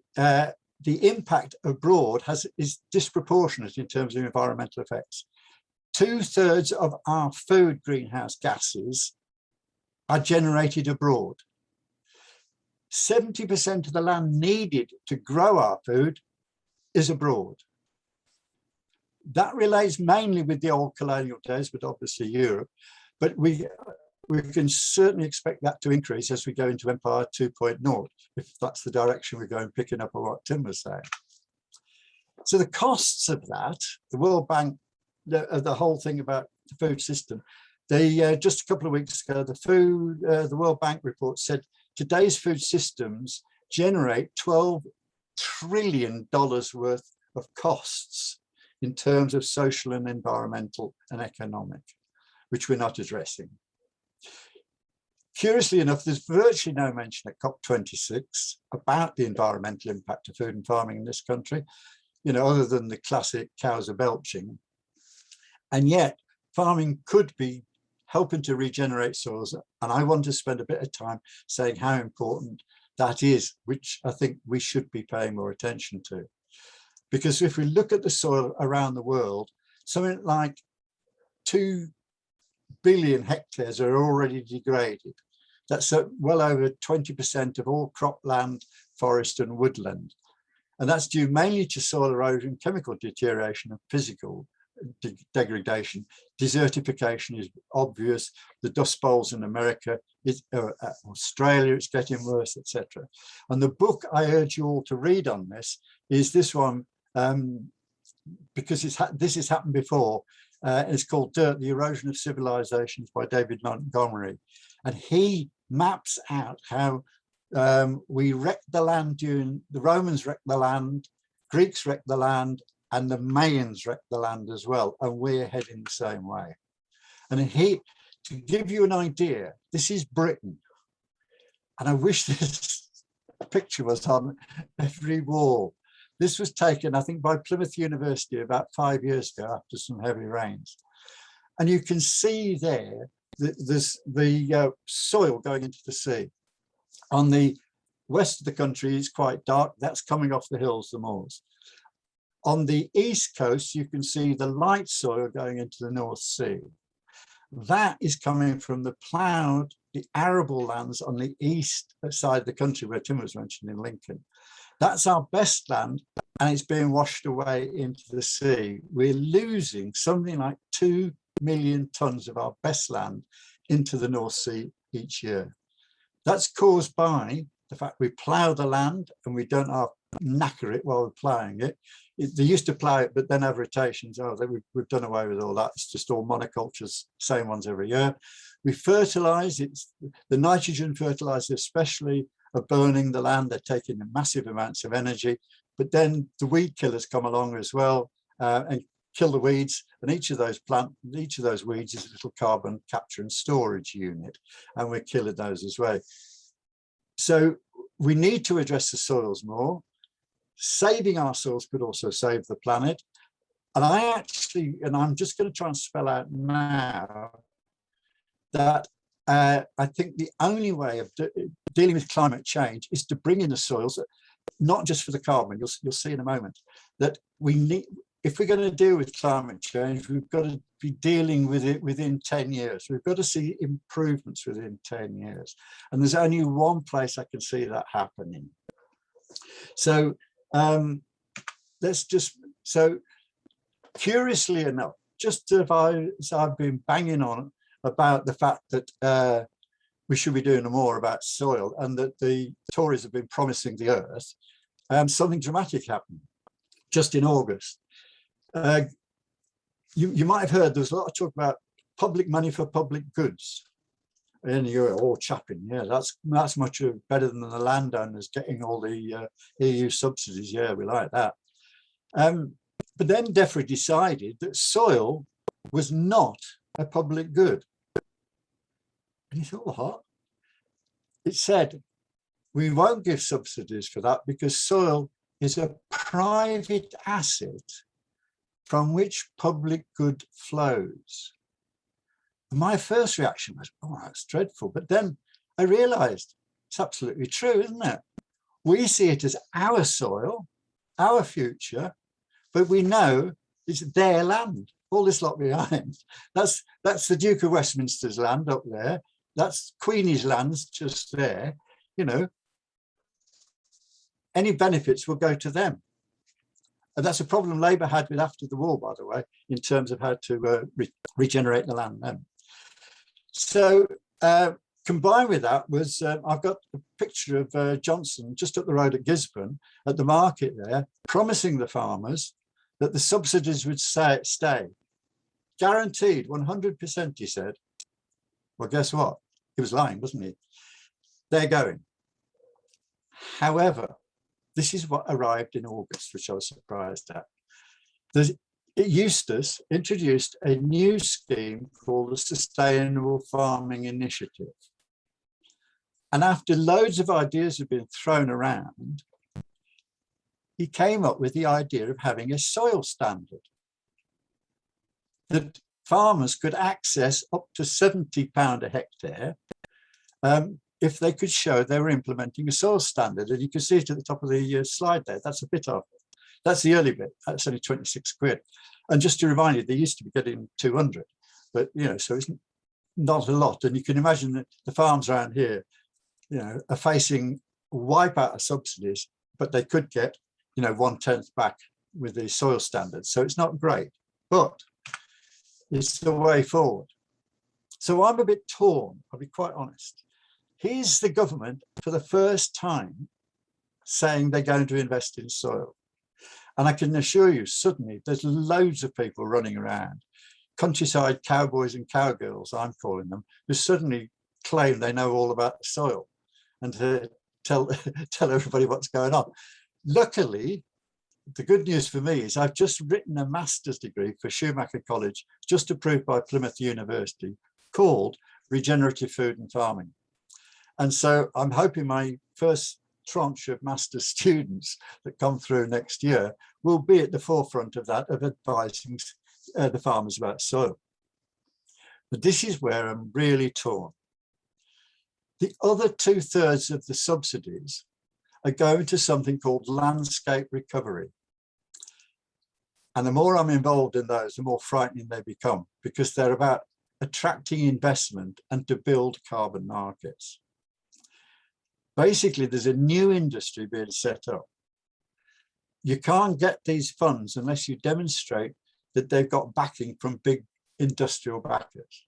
impact abroad is disproportionate in terms of environmental effects. 2/3 of our food greenhouse gases are generated abroad. 70% of the land needed to grow our food is abroad. That relates mainly with the old colonial days, but obviously Europe. But we can certainly expect that to increase as we go into Empire 2.0, if that's the direction we're going, picking up on what Tim was saying. So the costs of that, the World Bank the whole thing about the food system. They just a couple of weeks ago, the World Bank report said today's food systems generate $12 trillion worth of costs in terms of social and environmental and economic, which we're not addressing. Curiously enough, there's virtually no mention at COP26 about the environmental impact of food and farming in this country, you know, other than the classic cows are belching. And yet farming could be helping to regenerate soils. And I want to spend a bit of time saying how important that is, which I think we should be paying more attention to. Because if we look at the soil around the world, something like 2 billion hectares are already degraded. That's well over 20% of all cropland, forest and woodland. And that's due mainly to soil erosion, chemical deterioration and physical degradation. Desertification is obvious. The Dust Bowls in America, Australia, it's getting worse, etc. And the book I urge you all to read on this is this one, because this has happened before. It's called Dirt, the Erosion of Civilizations by David Montgomery. And he maps out how we wrecked the land during, the Romans wrecked the land, Greeks wrecked the land, and the Mayans wrecked the land as well. And we're heading the same way. And to give you an idea, this is Britain. And I wish this picture was on every wall. This was taken, I think, by Plymouth University about 5 years ago after some heavy rains. And you can see there that there's the soil going into the sea. On the west of the country, it's quite dark. That's coming off the hills, the moors. On the east coast, you can see the light soil going into the North Sea. That is coming from the ploughed, the arable lands on the east side of the country where Tim was mentioned in Lincoln. That's our best land, and it's being washed away into the sea. We're losing something like 2 million tons of our best land into the North Sea each year. That's caused by the fact we plough the land and we don't knacker it while we're ploughing it. They used to plough it, but then have rotations. Oh, we've done away with all that. It's just all monocultures, same ones every year. We fertilize, it's the nitrogen fertilizers especially are burning the land. They're taking massive amounts of energy, but then the weed killers come along as well and kill the weeds. And each of those weeds is a little carbon capture and storage unit, and we're killing those as well. So we need to address the soils more. Saving our soils could also save the planet. And I'm just going to try and spell out now that I think the only way of dealing with climate change is to bring in the soils, not just for the carbon. You'll see in a moment that we need, if we're going to deal with climate change, we've got to be dealing with it within 10 years. We've got to see improvements within 10 years. And there's only one place I can see that happening. So curiously enough, just as I've been banging on about the fact that we should be doing more about soil and that the Tories have been promising the earth, something dramatic happened just in August. You might have heard there's a lot of talk about public money for public goods. And you're all chapping, yeah, that's much better than the landowners getting all the EU subsidies. Yeah, we like that. But then DEFRA decided that soil was not a public good. And you thought, what? It said, we won't give subsidies for that because soil is a private asset from which public good flows. And my first reaction was, oh, that's dreadful. But then I realized it's absolutely true, isn't it? We see it as our soil, our future, but we know it's their land, all this lot behind. That's the Duke of Westminster's land up there. That's Queenie's lands just there. You know, any benefits will go to them. And that's a problem Labour had with after the war, by the way, in terms of how to regenerate the land then. So combined with that was, I've got a picture of Johnson just up the road at Gisborne at the market there, promising the farmers that the subsidies would stay. guaranteed 100%, he said. Well, guess what? He was lying, wasn't he? They're going. However, this is what arrived in August, which I was surprised at. Eustace introduced a new scheme called the Sustainable Farming Initiative. And after loads of ideas had been thrown around, he came up with the idea of having a soil standard that farmers could access up to £70 a hectare if they could show they were implementing a soil standard. And you can see it at the top of the slide there. That's a bit of it. That's the early bit. That's only 26 quid. And just to remind you, they used to be getting 200, but so it's not a lot. And you can imagine that the farms around here, are facing wipeout of subsidies, but they could get, 1/10 back with the soil standards. So it's not great, but it's the way forward. So I'm a bit torn, I'll be quite honest. Here's the government for the first time saying they're going to invest in soil. And I can assure you, suddenly there's loads of people running around, countryside cowboys and cowgirls, I'm calling them, who suddenly claim they know all about the soil and to tell everybody what's going on. Luckily, the good news for me is I've just written a master's degree for Schumacher College, just approved by Plymouth University, called Regenerative Food and Farming. And so I'm hoping my first tranche of master's students that come through next year will be at the forefront of that, of advising the farmers about soil. But this is where I'm really torn. The other 2/3 of the subsidies are going to something called landscape recovery. And the more I'm involved in those, the more frightening they become, because they're about attracting investment and to build carbon markets. Basically, there's a new industry being set up. You can't get these funds unless you demonstrate that they've got backing from big industrial backers,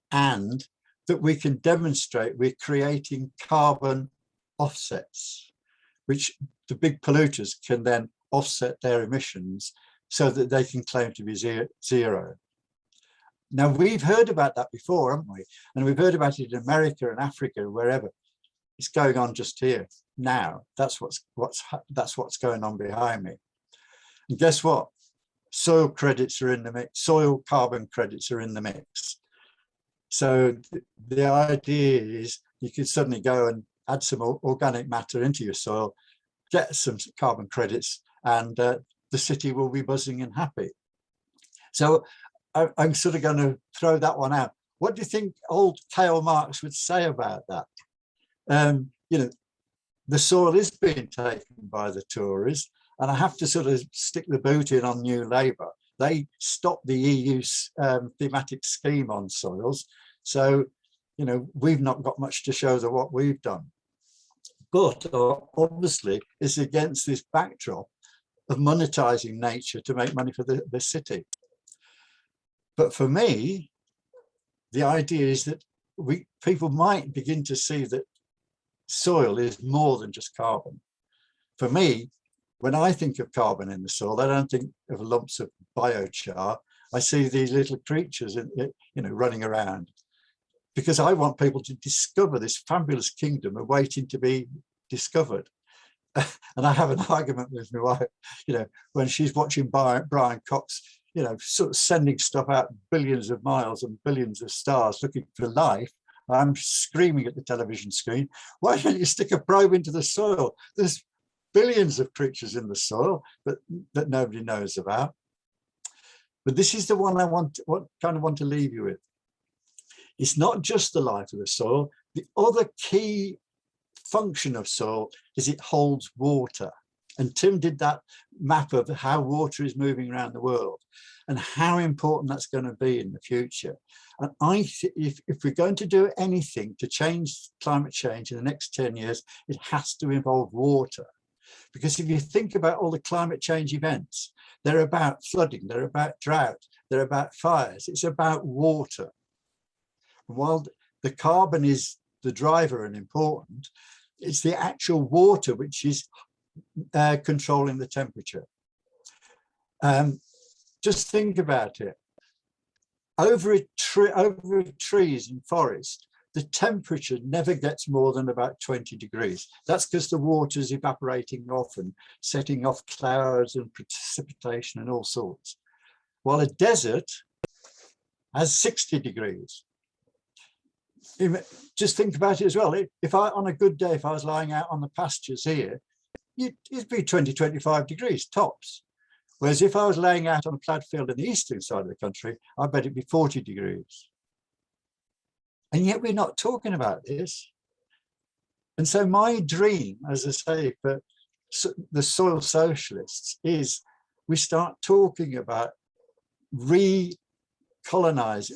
and that we can demonstrate we're creating carbon offsets, which the big polluters can then offset their emissions so that they can claim to be zero. Now, we've heard about that before, haven't we? And we've heard about it in America and Africa, wherever. It's going on just here now. That's what's going on behind me. And guess what? Soil credits are in the mix. Soil carbon credits are in the mix. So the idea is you can suddenly go and add some organic matter into your soil, get some carbon credits, and the city will be buzzing and happy. So I'm sort of going to throw that one out. What do you think old Karl Marx would say about that? The soil is being taken by the Tories, and I have to sort of stick the boot in on New Labour. They stopped the EU's thematic scheme on soils. So, we've not got much to show that what we've done. But obviously, it's against this backdrop of monetizing nature to make money for the city. But for me, the idea is that people might begin to see that soil is more than just carbon. For me, when I think of carbon in the soil, I don't think of lumps of biochar. I see these little creatures, running around, because I want people to discover this fabulous kingdom awaiting to be discovered. And I have an argument with my wife, when she's watching Brian Cox, sort of sending stuff out billions of miles and billions of stars looking for life. I'm screaming at the television screen, why don't you stick a probe into the soil? There's billions of creatures in the soil that nobody knows about. But this is the one I want to leave you with. It's not just the life of the soil. The other key function of soil is it holds water. And Tim did that map of how water is moving around the world and how important that's going to be in the future. And if we're going to do anything to change climate change in the next 10 years, it has to involve water. Because if you think about all the climate change events, they're about flooding, they're about drought, they're about fires, it's about water. While the carbon is the driver and important, it's the actual water which is controlling the temperature. Just think about it. over trees and forest, the temperature never gets more than about 20 degrees. That's because the water's evaporating off and setting off clouds and precipitation and all sorts. While a desert has 60 degrees. Just think about it as well. If I, on a good day, if I was lying out on the pastures here, it'd be 20, 25 degrees tops. Whereas if I was laying out on a ploughed field in the eastern side of the country, I bet it'd be 40 degrees. And yet we're not talking about this. And so my dream, as I say, for the soil socialists is we start talking about recolonizing,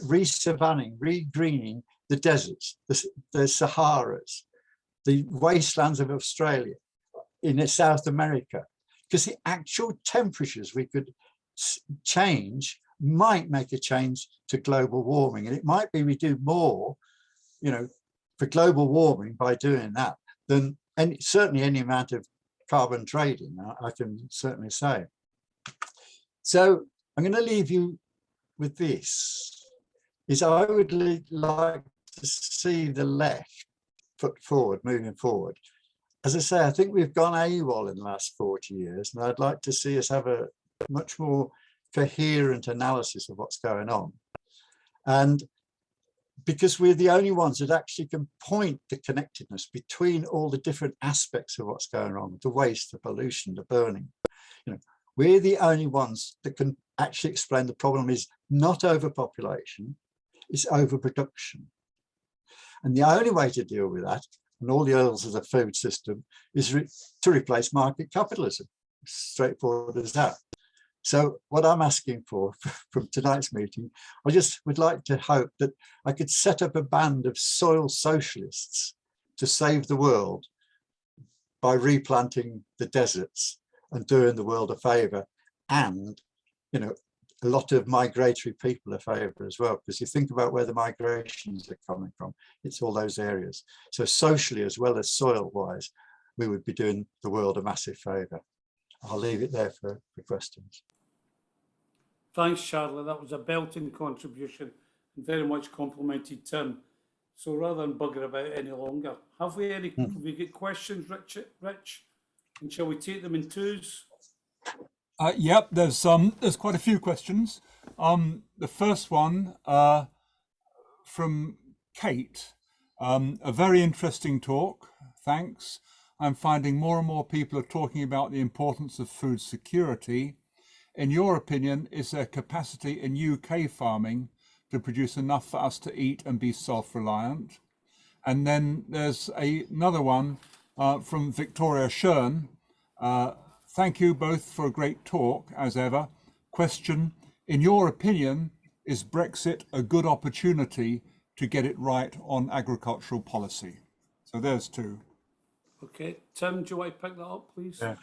re-savanning, re-greening the deserts, the Saharas, the wastelands of Australia, in South America, because the actual temperatures we could change might make a change to global warming. And it might be we do more, you know, for global warming by doing that than certainly any amount of carbon trading, I can certainly say. So I'm going to leave you with this, is I would like to see the left put forward, moving forward. As I say, I think we've gone AWOL in the last 40 years, and I'd like to see us have a much more coherent analysis of what's going on. And because we're the only ones that actually can point the connectedness between all the different aspects of what's going on, the waste, the pollution, the burning. You know, we're the only ones that can actually explain the problem is not overpopulation, it's overproduction. And the only way to deal with that, and all the ills of the food system, is to replace market capitalism. Straightforward as that. So what I'm asking for from tonight's meeting, I just would like to hope that I could set up a band of soil socialists to save the world by replanting the deserts and doing the world a favor, and, you know, a lot of migratory people a favor as well, because you think about where the migrations are coming from, it's all those areas. So socially as well as soil wise, we would be doing the world a massive favor. I'll leave it there for questions. Thanks, Charlie. That was a belting contribution and very much complimented Tim. So rather than bugger about any longer, have we got questions, Rich? And shall we take them in twos? Yep, there's quite a few questions. The first one from Kate, a very interesting talk. Thanks. I'm finding more and more people are talking about the importance of food security. In your opinion, is there capacity in UK farming to produce enough for us to eat and be self-reliant? And then there's another one from Victoria Shern. Thank you both for a great talk, as ever. Question, in your opinion, is Brexit a good opportunity to get it right on agricultural policy? So there's two. Okay, Tim, do you want to pick that up, please? Yeah.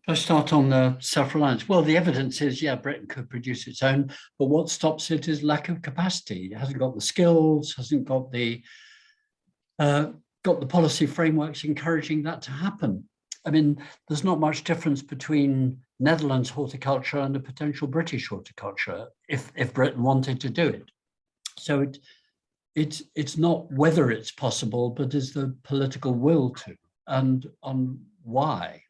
I start on the self-reliance. Well, the evidence is, yeah, Britain could produce its own, but what stops it is lack of capacity. It hasn't got the skills, hasn't got the policy frameworks encouraging that to happen. I mean, there's not much difference between Netherlands horticulture and a potential British horticulture if Britain wanted to do it. So it's not whether it's possible, but is the political will to, and on why.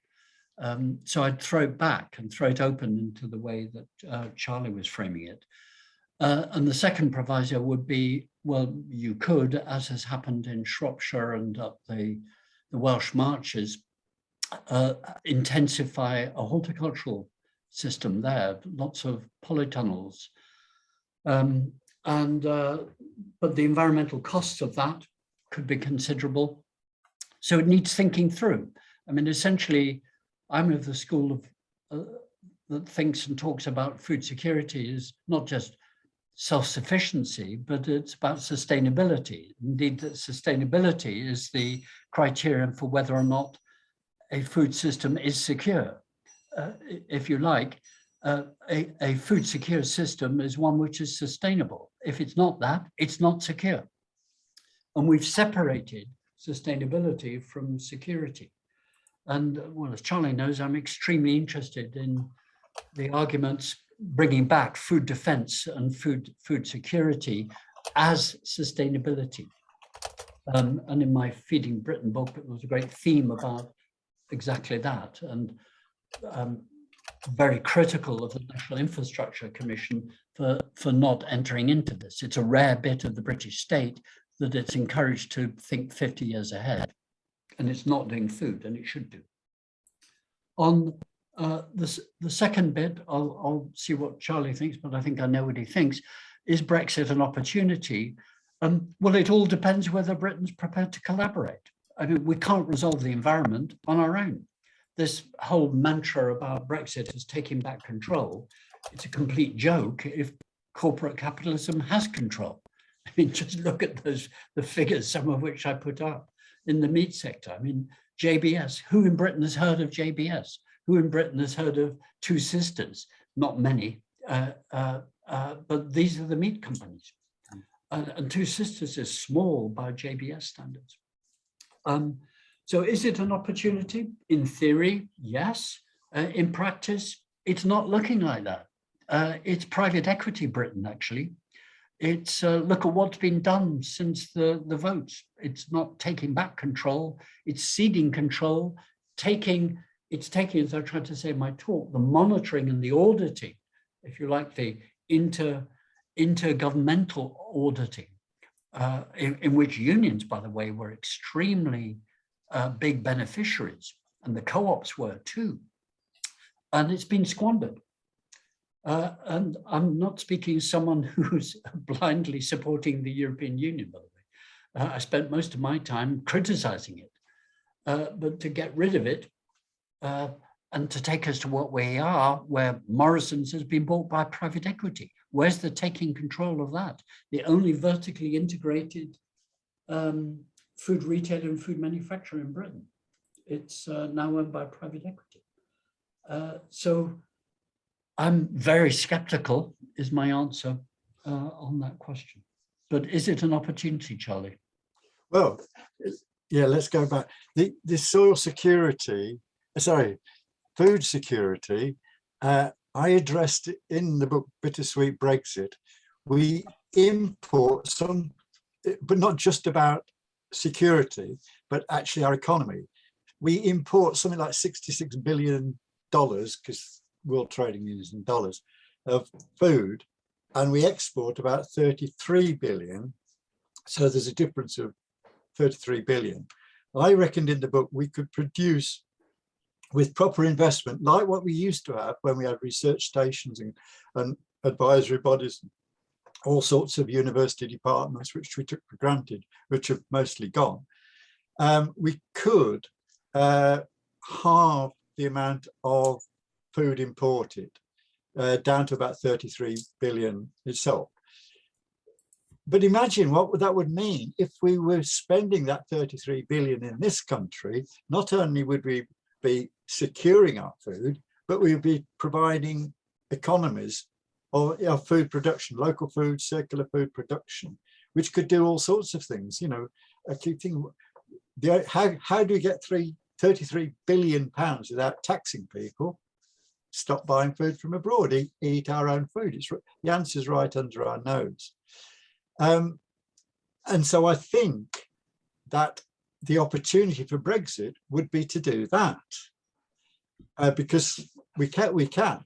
So I'd throw it back and throw it open into the way that Charlie was framing it. And the second proviso would be, well, you could, as has happened in Shropshire and up the Welsh marches, intensify a horticultural system there, lots of polytunnels. But the environmental costs of that could be considerable. So it needs thinking through. I mean, essentially, I'm of the school of that thinks and talks about food security is not just self-sufficiency, but it's about sustainability. Indeed, that sustainability is the criterion for whether or not a food system is secure. If you like, a food secure system is one which is sustainable. If it's not that, it's not secure. And we've separated sustainability from security. And well, as Charlie knows, I'm extremely interested in the arguments bringing back food defense and food security as sustainability. And in my Feeding Britain book, it was a great theme about exactly that, and very critical of the National Infrastructure Commission for not entering into this. It's a rare bit of the British state that it's encouraged to think 50 years ahead, and it's not doing food, and it should do. On the second bit, I'll see what Charlie thinks, but I think I know what he thinks. Is Brexit an opportunity? Well, it all depends whether Britain's prepared to collaborate. I mean, we can't resolve the environment on our own. This whole mantra about Brexit is taking back control. It's a complete joke if corporate capitalism has control. I mean, just look at the figures, some of which I put up in the meat sector. I mean, JBS, who in Britain has heard of JBS? Who in Britain has heard of Two Sisters? Not many, but these are the meat companies. And Two Sisters is small by JBS standards. So is it an opportunity? In theory, yes. In practice, it's not looking like that. It's private equity Britain, actually. It's look at what's been done since the votes. It's not taking back control, it's ceding control, it's taking, as I tried to say in my talk, the monitoring and the auditing, if you like, the intergovernmental auditing, in which unions, by the way, were extremely big beneficiaries, and the co-ops were too. And it's been squandered. And I'm not speaking as someone who's blindly supporting the European Union, by the way. I spent most of my time criticizing it. But to get rid of it and to take us to what we are, where Morrison's has been bought by private equity. Where's the taking control of that? The only vertically integrated food retailer and food manufacturer in Britain. It's now owned by private equity. So I'm very skeptical, is my answer on that question. But is it an opportunity, Charlie? Well, yeah, let's go back. The soil security, food security, I addressed in the book Bittersweet Brexit. We import some, but not just about security, but actually our economy. We import something like $66 billion, because world trading is in dollars, of food, and we export about 33 billion. So there's a difference of 33 billion. I reckoned in the book we could produce, with proper investment, like what we used to have when we had research stations and advisory bodies, all sorts of university departments, which we took for granted, which have mostly gone. We could halve the amount of food imported down to about 33 billion itself. But imagine what that would mean if we were spending that 33 billion in this country. Not only would we be securing our food, but we would be providing economies of food production, local food, circular food production, which could do all sorts of things. You know, I keep thinking, how do we get 33 billion pounds without taxing people? Stop buying food from abroad, eat our own food. The answer's right under our nose. And so I think that the opportunity for Brexit would be to do that, because we can.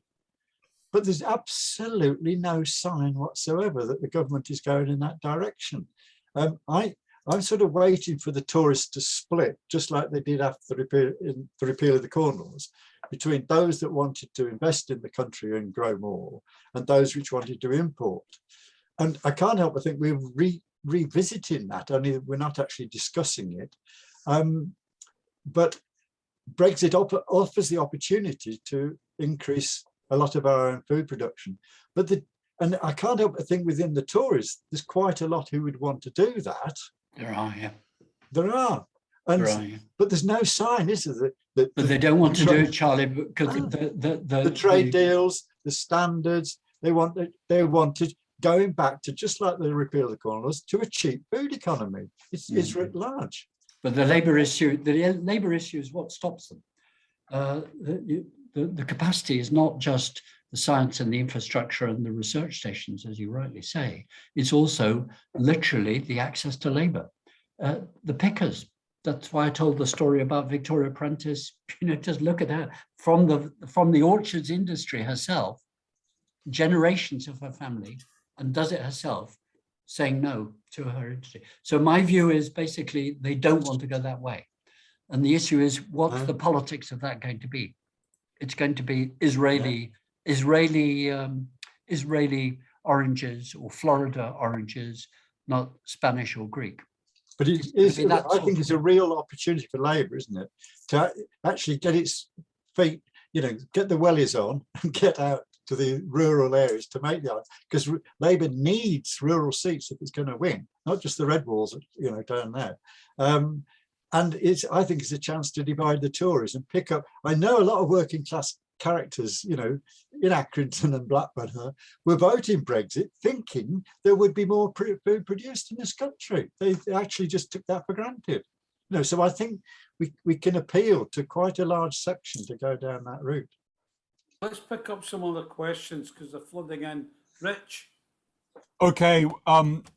But there's absolutely no sign whatsoever that the government is going in that direction. I'm sort of waiting for the Tories to split, just like they did after the repeal of the Corn Laws, between those that wanted to invest in the country and grow more and those which wanted to import. And I can't help but think we're revisiting that, only we're not actually discussing it. But Brexit offers the opportunity to increase a lot of our own food production. And I can't help but think within the Tories, there's quite a lot who would want to do that. There are, yeah. There are. But there's no sign, is there? But they don't want to do it, Charlie, because the trade deals, the standards, they wanted going back to, just like the repeal of the Corn Laws, to a cheap food economy. It's writ large. But the labour issue is what stops them. The capacity is not just the science and the infrastructure and the research stations, as you rightly say. It's also literally the access to labor. The pickers, that's why I told the story about Victoria Prentice. Just look at her from the orchards industry herself, generations of her family, and does it herself, saying no to her industry. So my view is basically they don't want to go that way. And the issue is, what's the politics of that going to be? It's going to be Israeli oranges or Florida oranges, not Spanish or Greek. But it is, I think it's a real opportunity for Labour, isn't it? To actually get its feet, get the wellies on and get out to the rural areas to make the, because Labour needs rural seats if it's going to win, not just the red walls, down there. And I think it's a chance to divide the Tories and pick up. I know a lot of working class characters, in Accrington and Blackburn were voting Brexit thinking there would be more food produced in this country. They actually just took that for granted. So I think we can appeal to quite a large section to go down that route. Let's pick up some other questions because they're flooding in. Rich? Okay,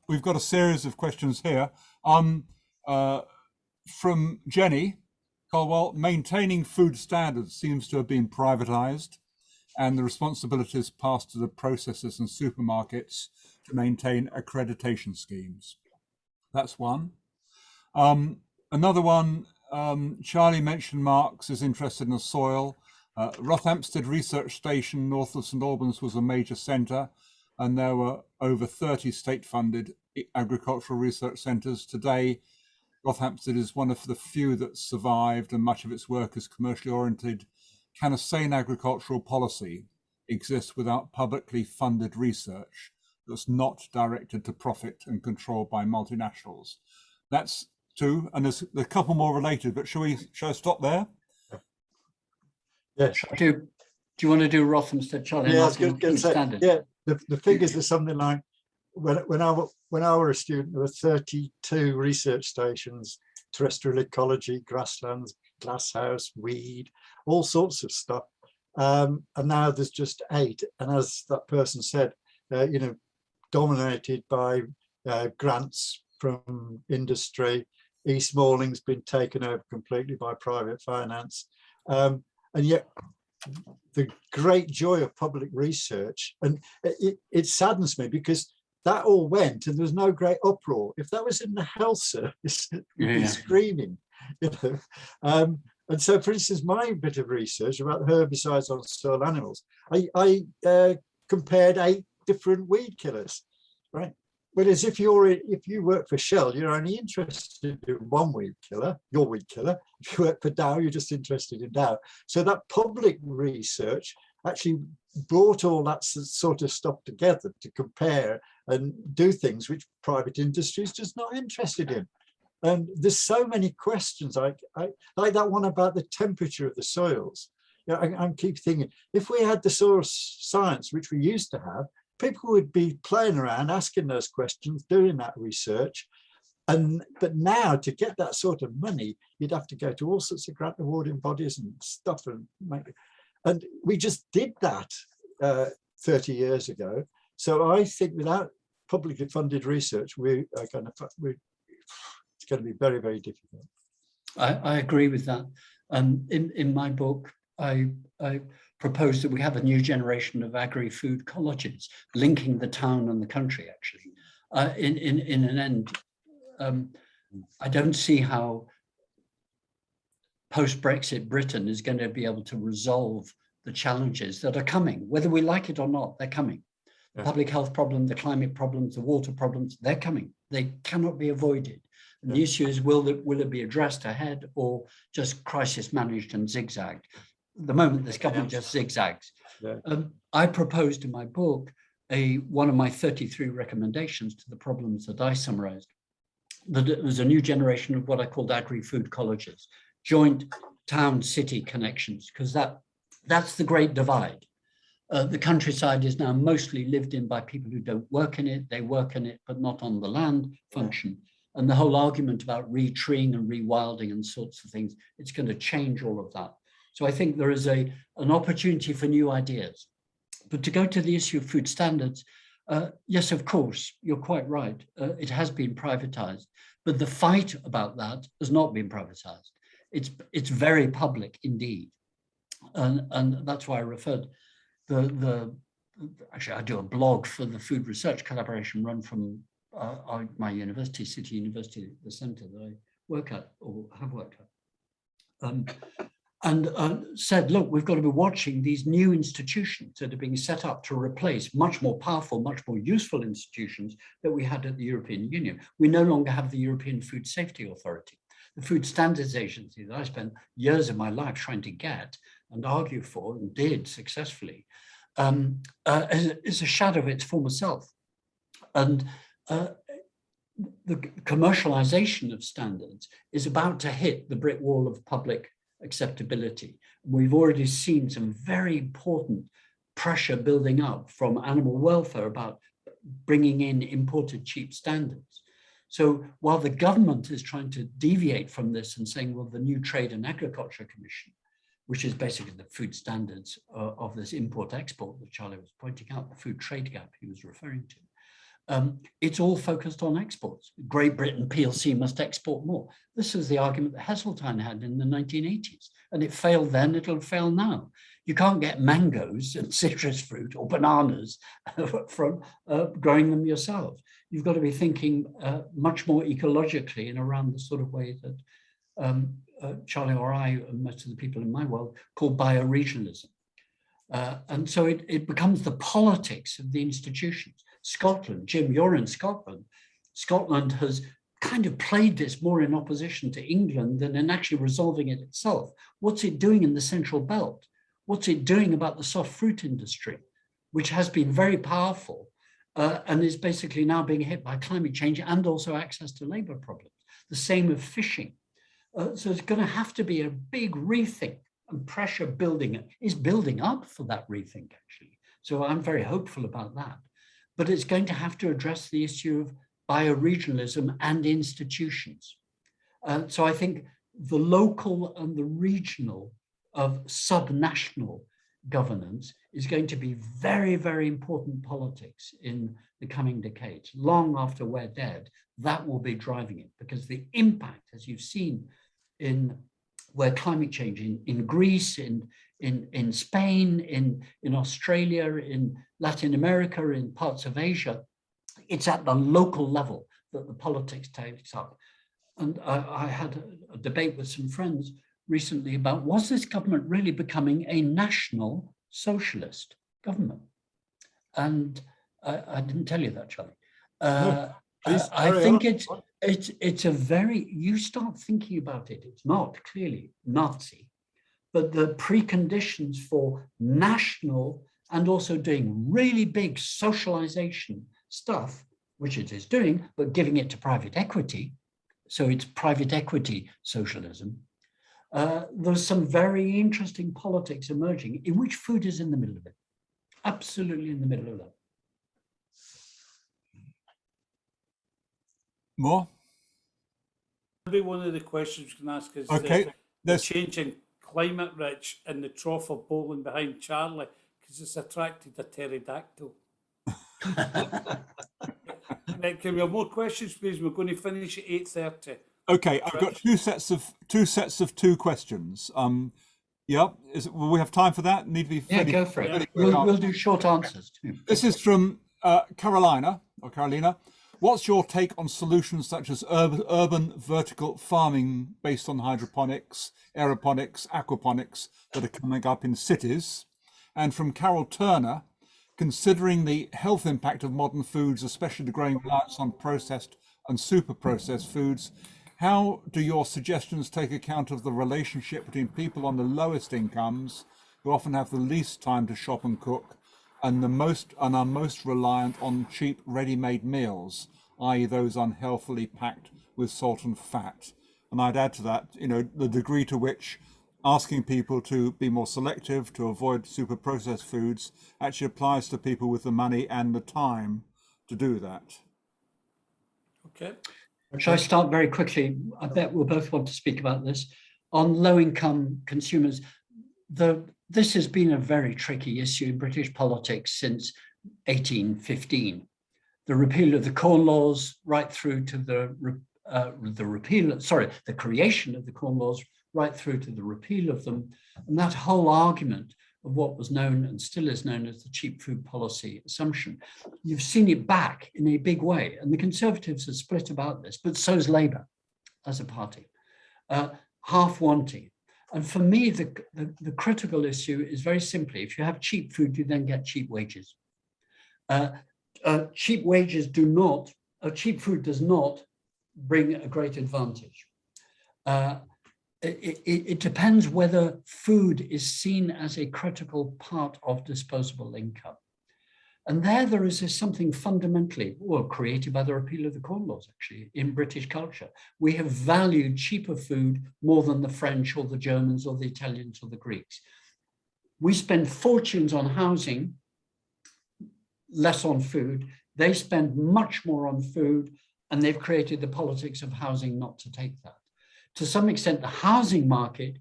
we've got a series of questions here. From Jenny Colwell, maintaining food standards seems to have been privatized and the responsibilities passed to the processors and supermarkets to maintain accreditation schemes. That's one. Another one, Charlie mentioned Marx is interested in the soil. Rothamsted Research Station north of St Albans was a major centre, and there were over 30 state-funded agricultural research centres. Today, Rothamsted is one of the few that survived, and much of its work is commercially oriented. Can a sane agricultural policy exist without publicly funded research that's not directed to profit and controlled by multinationals? That's two, and there's a couple more related, but shall I stop there? Yes. Do you want to do Rothamsted, Charlie? Yeah, I was going to say, yeah, the figures are something like, when I was a student, there were 32 research stations, terrestrial ecology, grasslands, glasshouse, weed, all sorts of stuff. And now there's just 8. And as that person said, dominated by grants from industry. East Morling's been taken over completely by private finance. And yet the great joy of public research, and it saddens me because that all went and there was no great uproar. If that was in the health service, we'd be screaming, And so, for instance, my bit of research about herbicides on soil animals, I compared 8 different weed killers, right? Whereas if you work for Shell, you're only interested in one weed killer, your weed killer. If you work for Dow, you're just interested in Dow. So that public research actually brought all that sort of stuff together to compare and do things which private industry is just not interested in. And there's so many questions, like that one about the temperature of the soils. I keep thinking, if we had the soil science, which we used to have, people would be playing around, asking those questions, doing that research. But now to get that sort of money, you'd have to go to all sorts of grant awarding bodies and stuff. And we just did that 30 years ago. So I think without publicly funded research, it's going to be very, very difficult. I agree with that. In my book, I propose that we have a new generation of agri-food colleges linking the town and the country, actually. In an end, I don't see how post-Brexit Britain is going to be able to resolve the challenges that are coming, whether we like it or not, they're coming. The public health problem, the climate problems, the water problems, they're coming. They cannot be avoided. And the issue is, will it be addressed ahead or just crisis managed and zigzagged? At the moment, this government just zigzags. I proposed in my book one of my 33 recommendations to the problems that I summarized, that it was a new generation of what I called agri-food colleges, joint town-city connections, because that's the great divide. The countryside is now mostly lived in by people who don't work in it. They work in it, but not on the land function. And the whole argument about retreeing and rewilding and sorts of things, it's going to change all of that. So I think there is an opportunity for new ideas. But to go to the issue of food standards, yes, of course, you're quite right. It has been privatized, but the fight about that has not been privatized. It's very public indeed. And that's why I referred actually I do a blog for the food research collaboration run from my university, City University, the center that I work at or have worked at. And said, look, we've got to be watching these new institutions that are being set up to replace much more powerful, much more useful institutions that we had at the European Union. We no longer have the European Food Safety Authority. The Food Standards Agency that I spent years of my life trying to get and argue for, and did successfully, is a shadow of its former self. And the commercialization of standards is about to hit the brick wall of public acceptability. We've already seen some very important pressure building up from animal welfare about bringing in imported cheap standards. So while the government is trying to deviate from this and saying, well, the new Trade and Agriculture Commission, which is basically the food standards of this import-export that Charlie was pointing out, the food trade gap he was referring to, it's all focused on exports. Great Britain PLC must export more. This is the argument that Heseltine had in the 1980s, and it failed then, it'll fail now. You can't get mangoes and citrus fruit or bananas from growing them yourself. You've got to be thinking much more ecologically and around the sort of way that Charlie or I and most of the people in my world call bioregionalism. And so it becomes the politics of the institutions. Scotland, Jim, you're in Scotland. Scotland has kind of played this more in opposition to England than in actually resolving it itself. What's it doing in the Central Belt? What's it doing about the soft fruit industry, which has been very powerful and is basically now being hit by climate change and also access to labor problems? The same of fishing. So it's going to have to be a big rethink, and pressure is building up for that rethink, actually. So I'm very hopeful about that. But it's going to have to address the issue of bioregionalism and institutions. So I think the local and the regional of subnational governance is going to be very, very important politics in the coming decades. Long after we're dead, that will be driving it, because the impact, as you've seen in where climate change in Greece, in Spain, in Australia, in Latin America, in parts of Asia, it's at the local level that the politics takes up. And I had a debate with some friends recently about, was this government really becoming a national socialist government? And I didn't tell you that, Charlie. I think it's a very, you start thinking about it, it's not clearly Nazi, but the preconditions for national and also doing really big socialization stuff, which it is doing, but giving it to private equity. So it's private equity socialism. There's some very interesting politics emerging in which food is in the middle of it, absolutely in the middle of that. More? Maybe one of the questions we can ask is the change in climate, Rich, in the trough of bowling behind Charlie, because it's attracted a pterodactyl. Can we have more questions, please? We're going to finish at 8:30. Okay, I've got two sets of two questions. Yeah, will we have time for that? Need to be fairly, go for it. We'll do short answers too. This is from Carolina. What's your take on solutions such as urban vertical farming based on hydroponics, aeroponics, aquaponics that are coming up in cities? And from Carol Turner, considering the health impact of modern foods, especially the growing reliance on processed and super processed foods, how do your suggestions take account of the relationship between people on the lowest incomes, who often have the least time to shop and cook, and are most reliant on cheap ready-made meals, i.e. those unhealthily packed with salt and fat? And I'd add to that, the degree to which asking people to be more selective, to avoid super processed foods, actually applies to people with the money and the time to do that. Okay. Shall I start very quickly? I bet we'll both want to speak about this. On low-income consumers, the this has been a very tricky issue in British politics since 1815. The repeal of the Corn Laws right through to the creation of the Corn Laws right through to the repeal of them. And that whole argument of what was known and still is known as the cheap food policy assumption, you've seen it back in a big way. And the Conservatives are split about this, but so is Labour as a party, half wanting. And for me, the critical issue is very simply, if you have cheap food, you then get cheap wages. Cheap food does not bring a great advantage. It depends whether food is seen as a critical part of disposable income. And there is something fundamentally, created by the repeal of the Corn Laws, actually, in British culture. We have valued cheaper food more than the French or the Germans or the Italians or the Greeks. We spend fortunes on housing, less on food. They spend much more on food, and they've created the politics of housing not to take that. To some extent, the housing market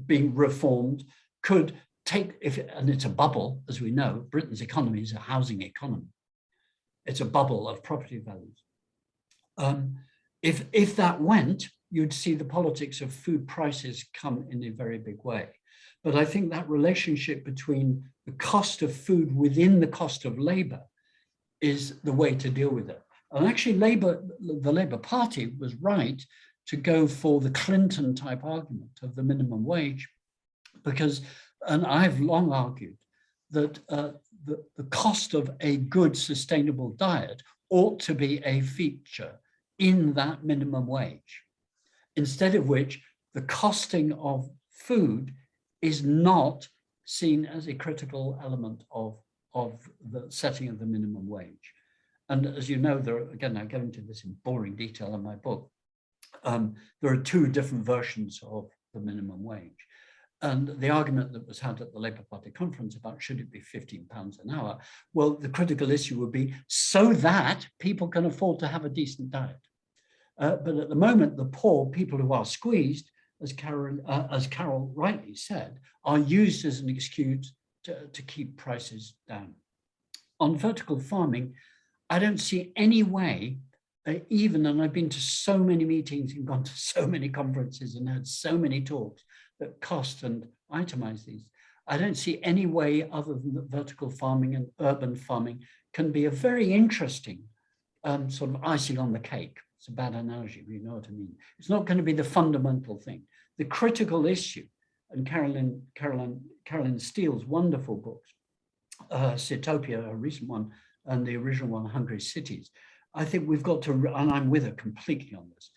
being reformed could take, and it's a bubble, as we know, Britain's economy is a housing economy. It's a bubble of property values. If that went, you'd see the politics of food prices come in a very big way. But I think that relationship between the cost of food within the cost of labor is the way to deal with it. And actually the Labour Party was right to go for the Clinton type argument of the minimum wage, because, and I've long argued that the cost of a good sustainable diet ought to be a feature in that minimum wage, instead of which the costing of food is not seen as a critical element of the setting of the minimum wage. And as you know, again, I go into this in boring detail in my book, there are two different versions of the minimum wage. And the argument that was had at the Labour Party conference about should it be £15 an hour, well, the critical issue would be so that people can afford to have a decent diet. But at the moment, the poor, people who are squeezed, as Carol rightly said, are used as an excuse to keep prices down. On vertical farming, I don't see any way, and I've been to so many meetings and gone to so many conferences and had so many talks that cost and itemize these. I don't see any way other than that vertical farming and urban farming can be a very interesting sort of icing on the cake. It's a bad analogy, but you know what I mean. It's not going to be the fundamental thing. The critical issue, and Caroline Steele's wonderful books, Citopia, a recent one, and the original one, Hungry Cities. I think we've got to, and I'm with her completely on this,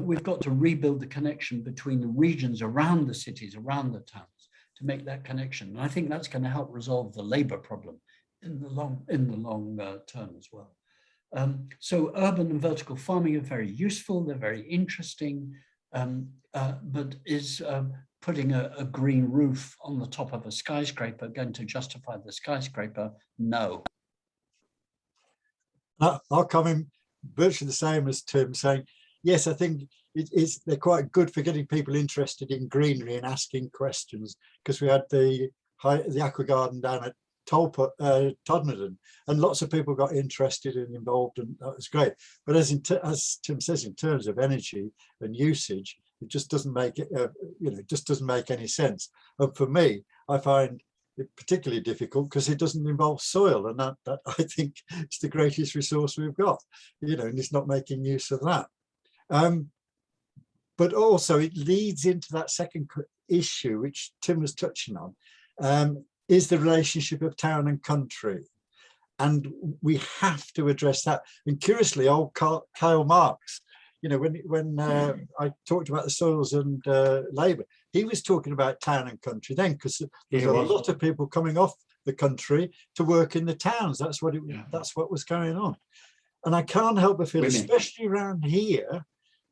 we've got to rebuild the connection between the regions around the cities, around the towns, to make that connection. And I think that's going to help resolve the labor problem in the long term as well. So urban and vertical farming are very useful, they're very interesting, but is putting a green roof on the top of a skyscraper going to justify the skyscraper? No. I'll come in virtually the same as Tim, saying, yes, I think they're quite good for getting people interested in greenery and asking questions, because we had the aqua garden down at Todmorden, and lots of people got interested and involved, and that was great. But as Tim says, in terms of energy and usage, it just doesn't make it, just doesn't make any sense. And for me, I find it particularly difficult because it doesn't involve soil, and that I think is the greatest resource we've got, and it's not making use of that. But also it leads into that second issue, which Tim was touching on, is the relationship of town and country. And we have to address that. And curiously, old Karl Marx, when I talked about the soils and labour, he was talking about town and country then, because there's a lot of people coming off the country to work in the towns. That's what that's what was going on. And I can't help but feel, especially around here,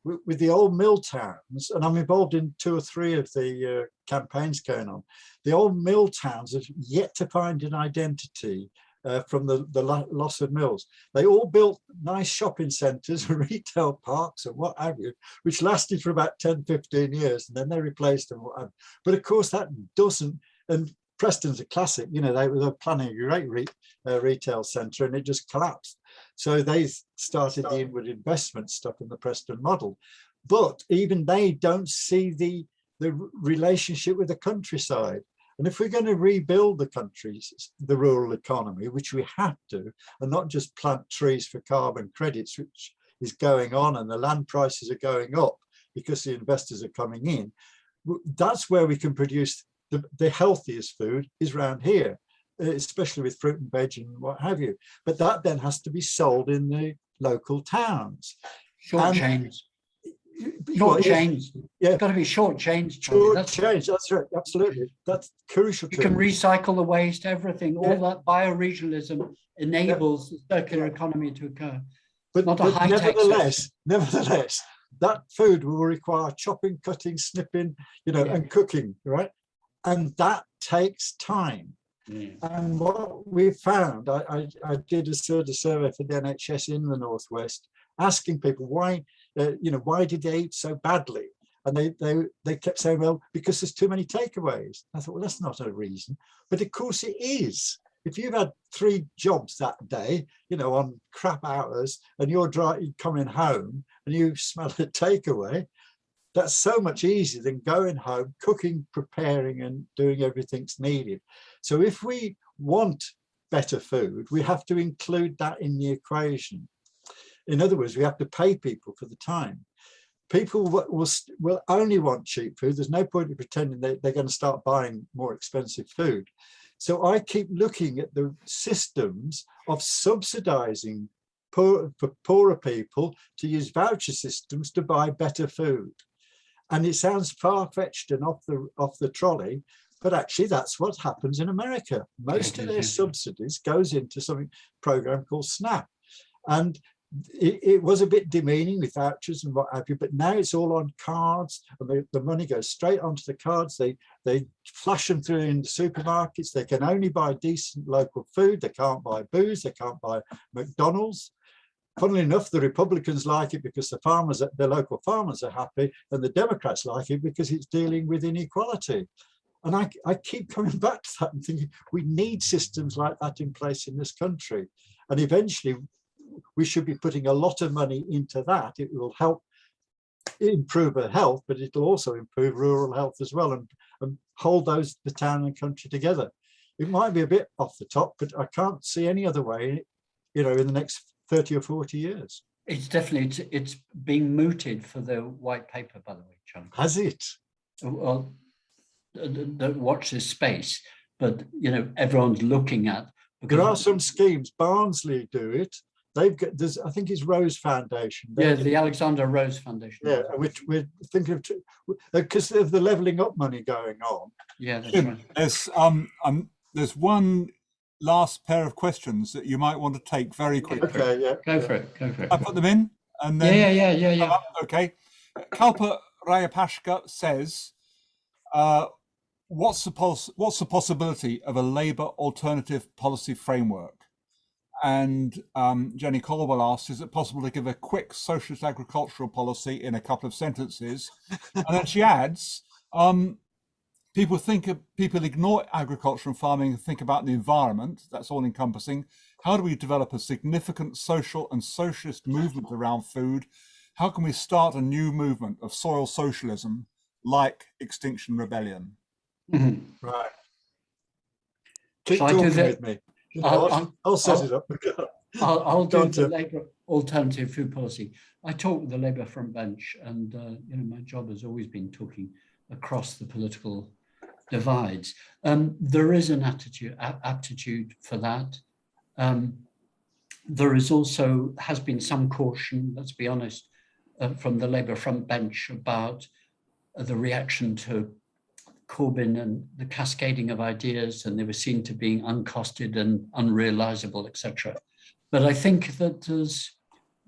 with the old mill towns, and I'm involved in 2 or 3 of the campaigns going on, the old mill towns have yet to find an identity from the loss of mills. They all built nice shopping centres and retail parks and what have you, which lasted for about 10, 15 years, and then they replaced them. But of course, that doesn't And Preston's a classic, you know, they were planning a great retail centre and it just collapsed. So they started the inward investment stuff in the Preston model. But even they don't see the relationship with the countryside. And if we're going to rebuild the countries, the rural economy, which we have to, and not just plant trees for carbon credits, which is going on, and the land prices are going up because the investors are coming in, that's where we can produce the healthiest food is around here, especially with fruit and veg and what have you. But that then has to be sold in the local towns. Short chains. Short chains. Yeah. It's got to be short chains. Short chains, that's right, absolutely. That's crucial. You can recycle the waste, everything. All Yeah. that bioregionalism enables the circular economy to occur. But, not a high-tech nevertheless, that food will require chopping, cutting, snipping, you know, and cooking, right? And that takes time. Yeah. And what we found, I did a sort of survey for the NHS in the Northwest, asking people why, why did they eat so badly? And they kept saying, well, because there's too many takeaways. I thought, well, that's not a reason. But of course it is. If you've had 3 jobs that day, you know, on crap hours, and you're coming home and you smell a takeaway, that's so much easier than going home, cooking, preparing, and doing everything that's needed. So if we want better food, we have to include that in the equation. In other words, we have to pay people for the time. People will only want cheap food. There's no point in pretending they're going to start buying more expensive food. So I keep looking at the systems of subsidizing for poorer people to use voucher systems to buy better food. And it sounds far-fetched and off the trolley, but actually that's what happens in America. Most of their subsidies goes into something program called SNAP. And it was a bit demeaning with vouchers and what have you, but now it's all on cards, and the money goes straight onto the cards. They flash them through in the supermarkets. They can only buy decent local food. They can't buy booze. They can't buy McDonald's. Funnily enough, the Republicans like it because the local farmers are happy, and the Democrats like it because it's dealing with inequality. And I keep coming back to that and thinking we need systems like that in place in this country. And eventually we should be putting a lot of money into that. It will help improve our health, but it'll also improve rural health as well, and hold the town and country together. It might be a bit off the top, but I can't see any other way, you know, in the next 30 or 40 years. It's definitely, it's being mooted for the white paper, by the way, John. Has it? Well, don't watch this space, but, you know, everyone's looking at. There are some schemes. Barnsley do it. They've got, I think it's Rose Foundation. Yeah, the Alexander Rose Foundation. Yeah, which we're thinking of, because of the levelling up money going on. Yeah, that's right. There's one last pair of questions that you might want to take very quickly. Okay, yeah. Go for it. I put them in, and then yeah. Okay. Kalpa Rayapashka says, what's the possibility of a Labour alternative policy framework? And Jenny Colwell asks, is it possible to give a quick socialist agricultural policy in a couple of sentences? And then she adds, people ignore agriculture and farming and think about the environment. That's all encompassing. How do we develop a significant social and socialist movement around food? How can we start a new movement of soil socialism like Extinction Rebellion? Mm-hmm. Right. Keep Shall talking I do that? with me. I'll set it up. I'll do the Labour alternative food policy. I talk with the Labour front bench, and you know, my job has always been talking across the political divides. There is an aptitude for that. There is also has been some caution, let's be honest, from the Labour front bench about the reaction to Corbyn and the cascading of ideas, and they were seen to being uncosted and unrealizable, etc. But I think that there's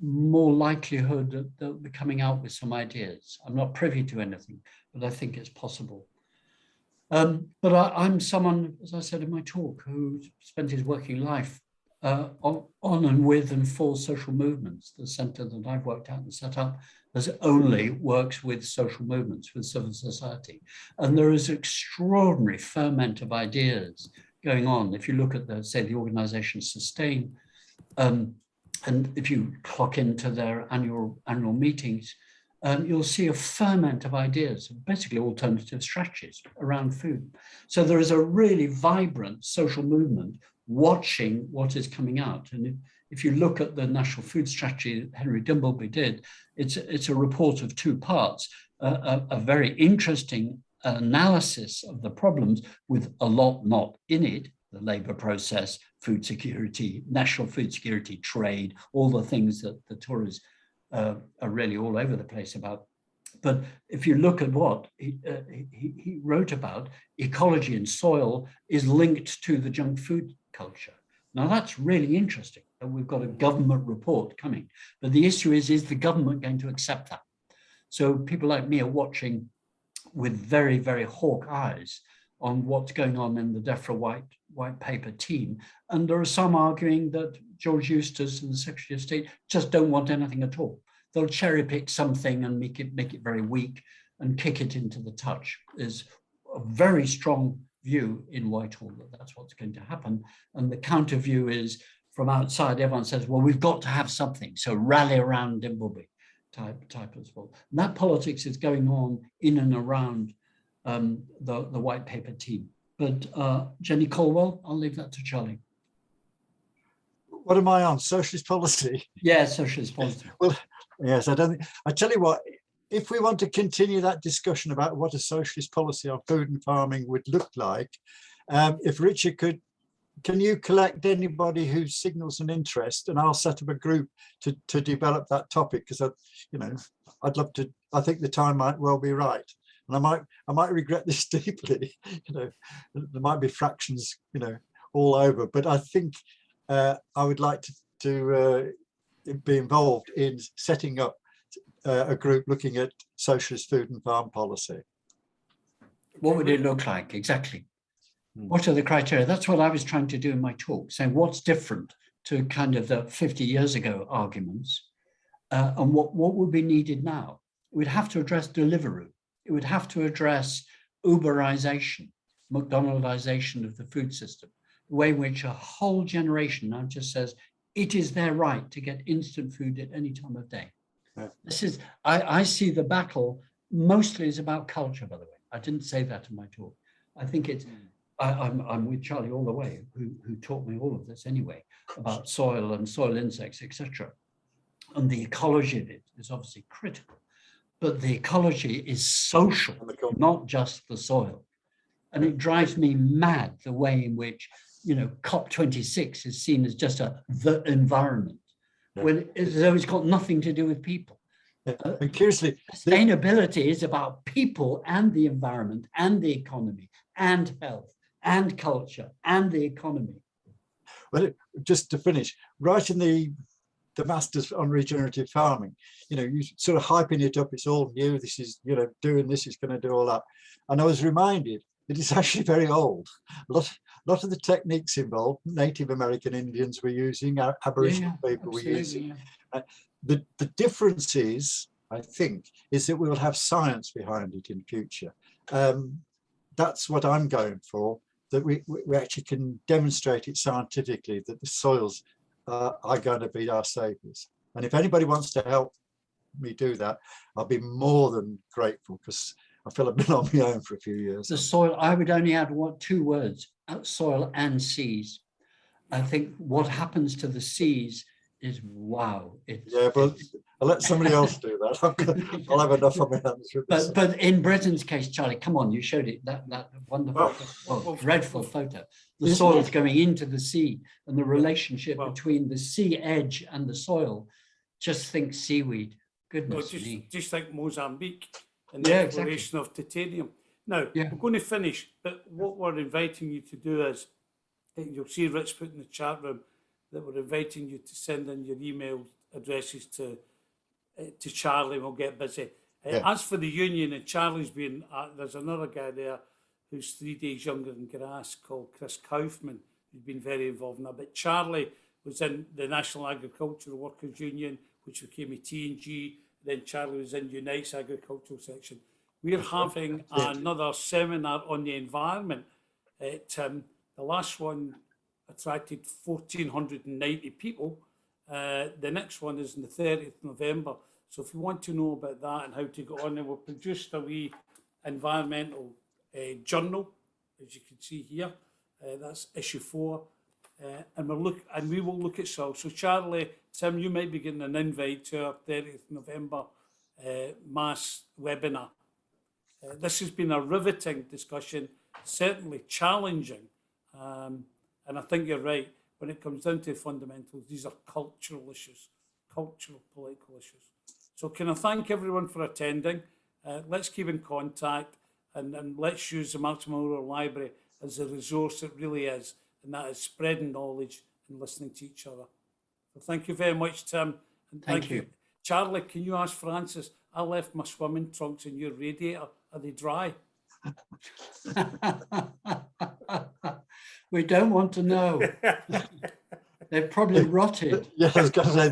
more likelihood that they'll be coming out with some ideas. I'm not privy to anything, but I think it's possible. But I'm someone, as I said in my talk, who spent his working life on and with and for social movements. The centre that I've worked at and set up as only works with social movements, with civil society. And there is extraordinary ferment of ideas going on. If you look at the, say, the organization Sustain, and if you clock into their annual meetings, you'll see a ferment of ideas, basically alternative strategies around food. So there is a really vibrant social movement watching what is coming out. And if you look at the National Food Strategy that Henry Dimbleby did, it's a report of two parts, a very interesting analysis of the problems with a lot not in it, the labour process, food security, national food security, trade, all the things that the Tories are really all over the place about. But if you look at what he wrote about, ecology and soil is linked to the junk food culture. Now that's really interesting, that we've got a government report coming. But the issue is the government going to accept that? So people like me are watching with very, very hawk eyes on what's going on in the DEFRA white paper team. And there are some arguing that George Eustace and the Secretary of State just don't want anything at all. They'll cherry pick something and make it very weak and kick it into the touch. There's a very strong view in Whitehall that that's what's going to happen. And the counter view is from outside, everyone says, well, we've got to have something. So rally around Dimbleby type as well. And that politics is going on in and around the white paper team. But Jenny Colwell, I'll leave that to Charlie. What am I on? Socialist policy? Yeah, socialist policy. Well, yes, I tell you what, if we want to continue that discussion about what a socialist policy on food and farming would look like, if Richard can you collect anybody who signals an interest, and I'll set up a group to develop that topic, because I'd love to. I think the time might well be right, and I might regret this deeply. There might be fractions, all over, but I think I would like to be involved in setting up a group looking at socialist food and farm policy. What would it look like exactly? What are the criteria? That's what I was trying to do in my talk, saying what's different to kind of the 50 years ago arguments, and what would be needed now. We'd have to address Deliveroo. It would have to address Uberization, McDonaldization of the food system, the way in which a whole generation now just says it is their right to get instant food at any time of day. Yeah. This is, I see the battle mostly is about culture, by the way. I didn't say that in my talk. I think it's, I'm with Charlie all the way, who taught me all of this anyway, about soil and soil insects, etc. And the ecology of it is obviously critical, but the ecology is social, not just the soil. And it drives me mad the way in which, COP26 is seen as just the environment, when as though it's got nothing to do with people. And curiously, sustainability is about people and the environment and the economy and health and culture and the economy. Well, just to finish, right in the Masters on Regenerative Farming, you sort of hyping it up, it's all new, this is, doing this is going to do all that. And I was reminded that it's actually very old. A lot of the techniques involved, Native American Indians were using, Aboriginal people were using. Yeah. The difference is, I think, is that we will have science behind it in future. That's what I'm going for, that we actually can demonstrate it scientifically, that the soils are going to be our saviors. And if anybody wants to help me do that, I'll be more than grateful, because I feel I've been on my own for a few years. The soil, I would only add two words, soil and seas. I think what happens to the seas is wow. But I'll let somebody else do that. I'll have enough on my hands with this. But in Britain's case, Charlie, come on, you showed it, that wonderful, dreadful photo. The soil is going into the sea, and the relationship between the sea edge and the soil. Just think seaweed. Goodness me. Just think Mozambique and the exploration of titanium. Now, we're going to finish, but what we're inviting you to do is, you'll see Rich put in the chat room that we're inviting you to send in your email addresses to Charlie, and we'll get busy. As for the union, and Charlie's been, there's another guy there who's 3 days younger than Grass, called Chris Kaufman, who's been very involved in that. But Charlie was in the National Agricultural Workers Union, which became a T&G, then Charlie was in Unite's agricultural section. We're having another seminar on the environment. The last one attracted 1,490 people. The next one is on the 30th of November. So if you want to know about that and how to go on, then we've produced a wee environmental journal, as you can see here. That's issue 4. And we will look at soil. So Charlie, Tim, you might be getting an invite to our 30th November mass webinar. This has been a riveting discussion, certainly challenging. And I think you're right. When it comes down to fundamentals, these are cultural issues, cultural, political issues. So can I thank everyone for attending? Let's keep in contact and let's use the Maximum Rural Library as a resource it really is, and that is spreading knowledge and listening to each other. So thank you very much, Tim. And Thank you. Charlie, can you ask Francis, I left my swimming trunks in your radiator. Are they dry? We don't want to know. They've probably rotted. Yeah, I was going to say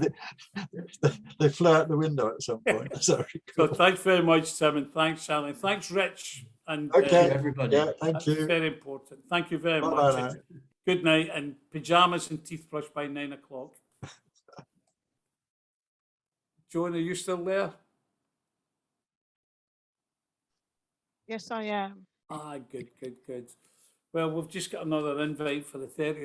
they flew out the window at some point. Sorry. So thanks very much, Tim, and thanks, Charlie. Thanks, Rich. And Okay, everybody. Yeah, thank that's you. very important. Thank you very Bye-bye much. now. And good night, and pajamas and teeth brushed by 9 o'clock. Joan, are you still there? Yes, I am. Good. Well, we've just got another invite for the 30th